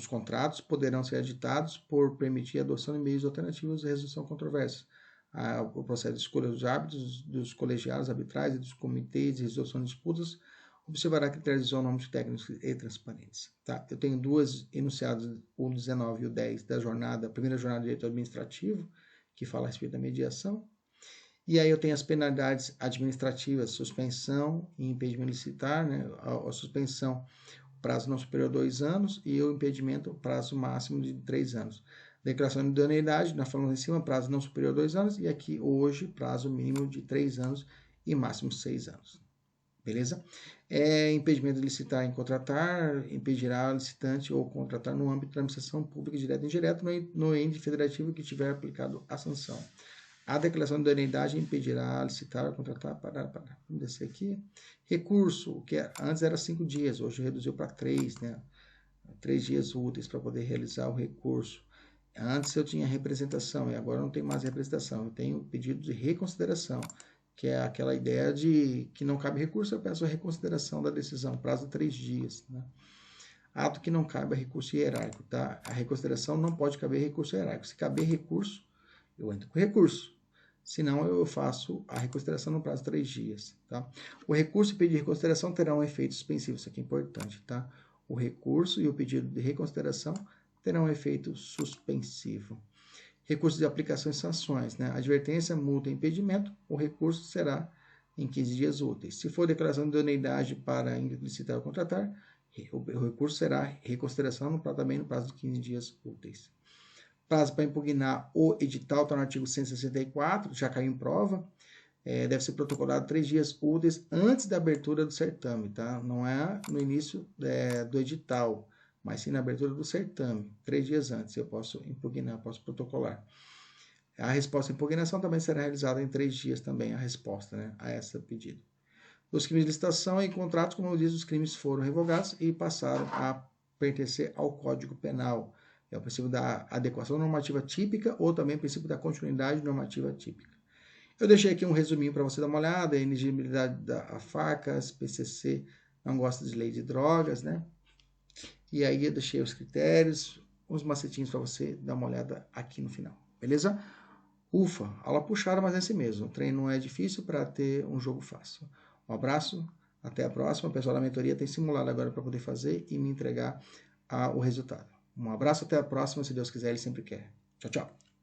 contratos poderão ser editados por permitir a adoção de meios alternativos de resolução controvérsias. O processo de escolha dos árbitros, dos colegiados arbitrais e dos comitês de resolução de disputas observará critérios isonômicos, técnicos e transparentes. Tá? Eu tenho duas enunciados, o 19 e o 10 da jornada, a primeira jornada de direito administrativo, que fala a respeito da mediação. E aí eu tenho as penalidades administrativas, suspensão e impedimento licitar, né? A suspensão, prazo não superior a 2 anos, e o impedimento, prazo máximo de 3 anos. Declaração de idoneidade, nós falamos em cima, prazo não superior a 2 anos, e aqui hoje, prazo mínimo de 3 anos e máximo 6 anos. Beleza? Impedimento de licitar em contratar, impedirá o licitante ou contratar no âmbito da administração pública direta e indireta no ente federativo que tiver aplicado a sanção. A declaração de idoneidade impedirá licitar ou contratar. Vamos descer aqui. Recurso, que antes era 5 dias, hoje reduziu para 3, né? 3 dias úteis para poder realizar o recurso. Antes eu tinha representação e agora não tem mais representação. Eu tenho pedido de reconsideração, que é aquela ideia de que não cabe recurso, eu peço a reconsideração da decisão, prazo 3 dias. Né? Ato que não cabe a recurso hierárquico. Tá? A reconsideração não pode caber recurso hierárquico. Se caber recurso, eu entro com recurso. Senão, eu faço a reconsideração no prazo de 3 dias. Tá? O recurso e o pedido de reconsideração terão um efeito suspensivo. Isso aqui é importante. Tá? O recurso e o pedido de reconsideração terão um efeito suspensivo. Recurso de aplicação e sanções. Né? Advertência, multa e impedimento. O recurso será em 15 dias úteis. Se for declaração de idoneidade para licitar ou contratar, o recurso será reconsideração também no prazo de 15 dias úteis. Prazo para impugnar o edital está no artigo 164, já caiu em prova. Deve ser protocolado 3 dias úteis antes da abertura do certame, tá? Não é no início do edital, mas sim na abertura do certame. 3 dias antes eu posso impugnar, posso protocolar. A resposta à impugnação também será realizada em 3 dias também, a resposta, né, a esse pedido. Os crimes de licitação e contratos, como eu disse, os crimes foram revogados e passaram a pertencer ao Código Penal. É o princípio da adequação normativa típica ou também o princípio da continuidade normativa típica. Eu deixei aqui um resuminho para você dar uma olhada. A elegibilidade da facas, PCC não gosta de lei de drogas, né? E aí eu deixei os critérios, uns macetinhos para você dar uma olhada aqui no final, beleza? Ufa, aula puxada, mas é assim mesmo. O treino não é difícil para ter um jogo fácil. Um abraço, até a próxima. O pessoal da mentoria tem simulado agora para poder fazer e me entregar o resultado. Um abraço, até a próxima. Se Deus quiser, Ele sempre quer. Tchau, tchau.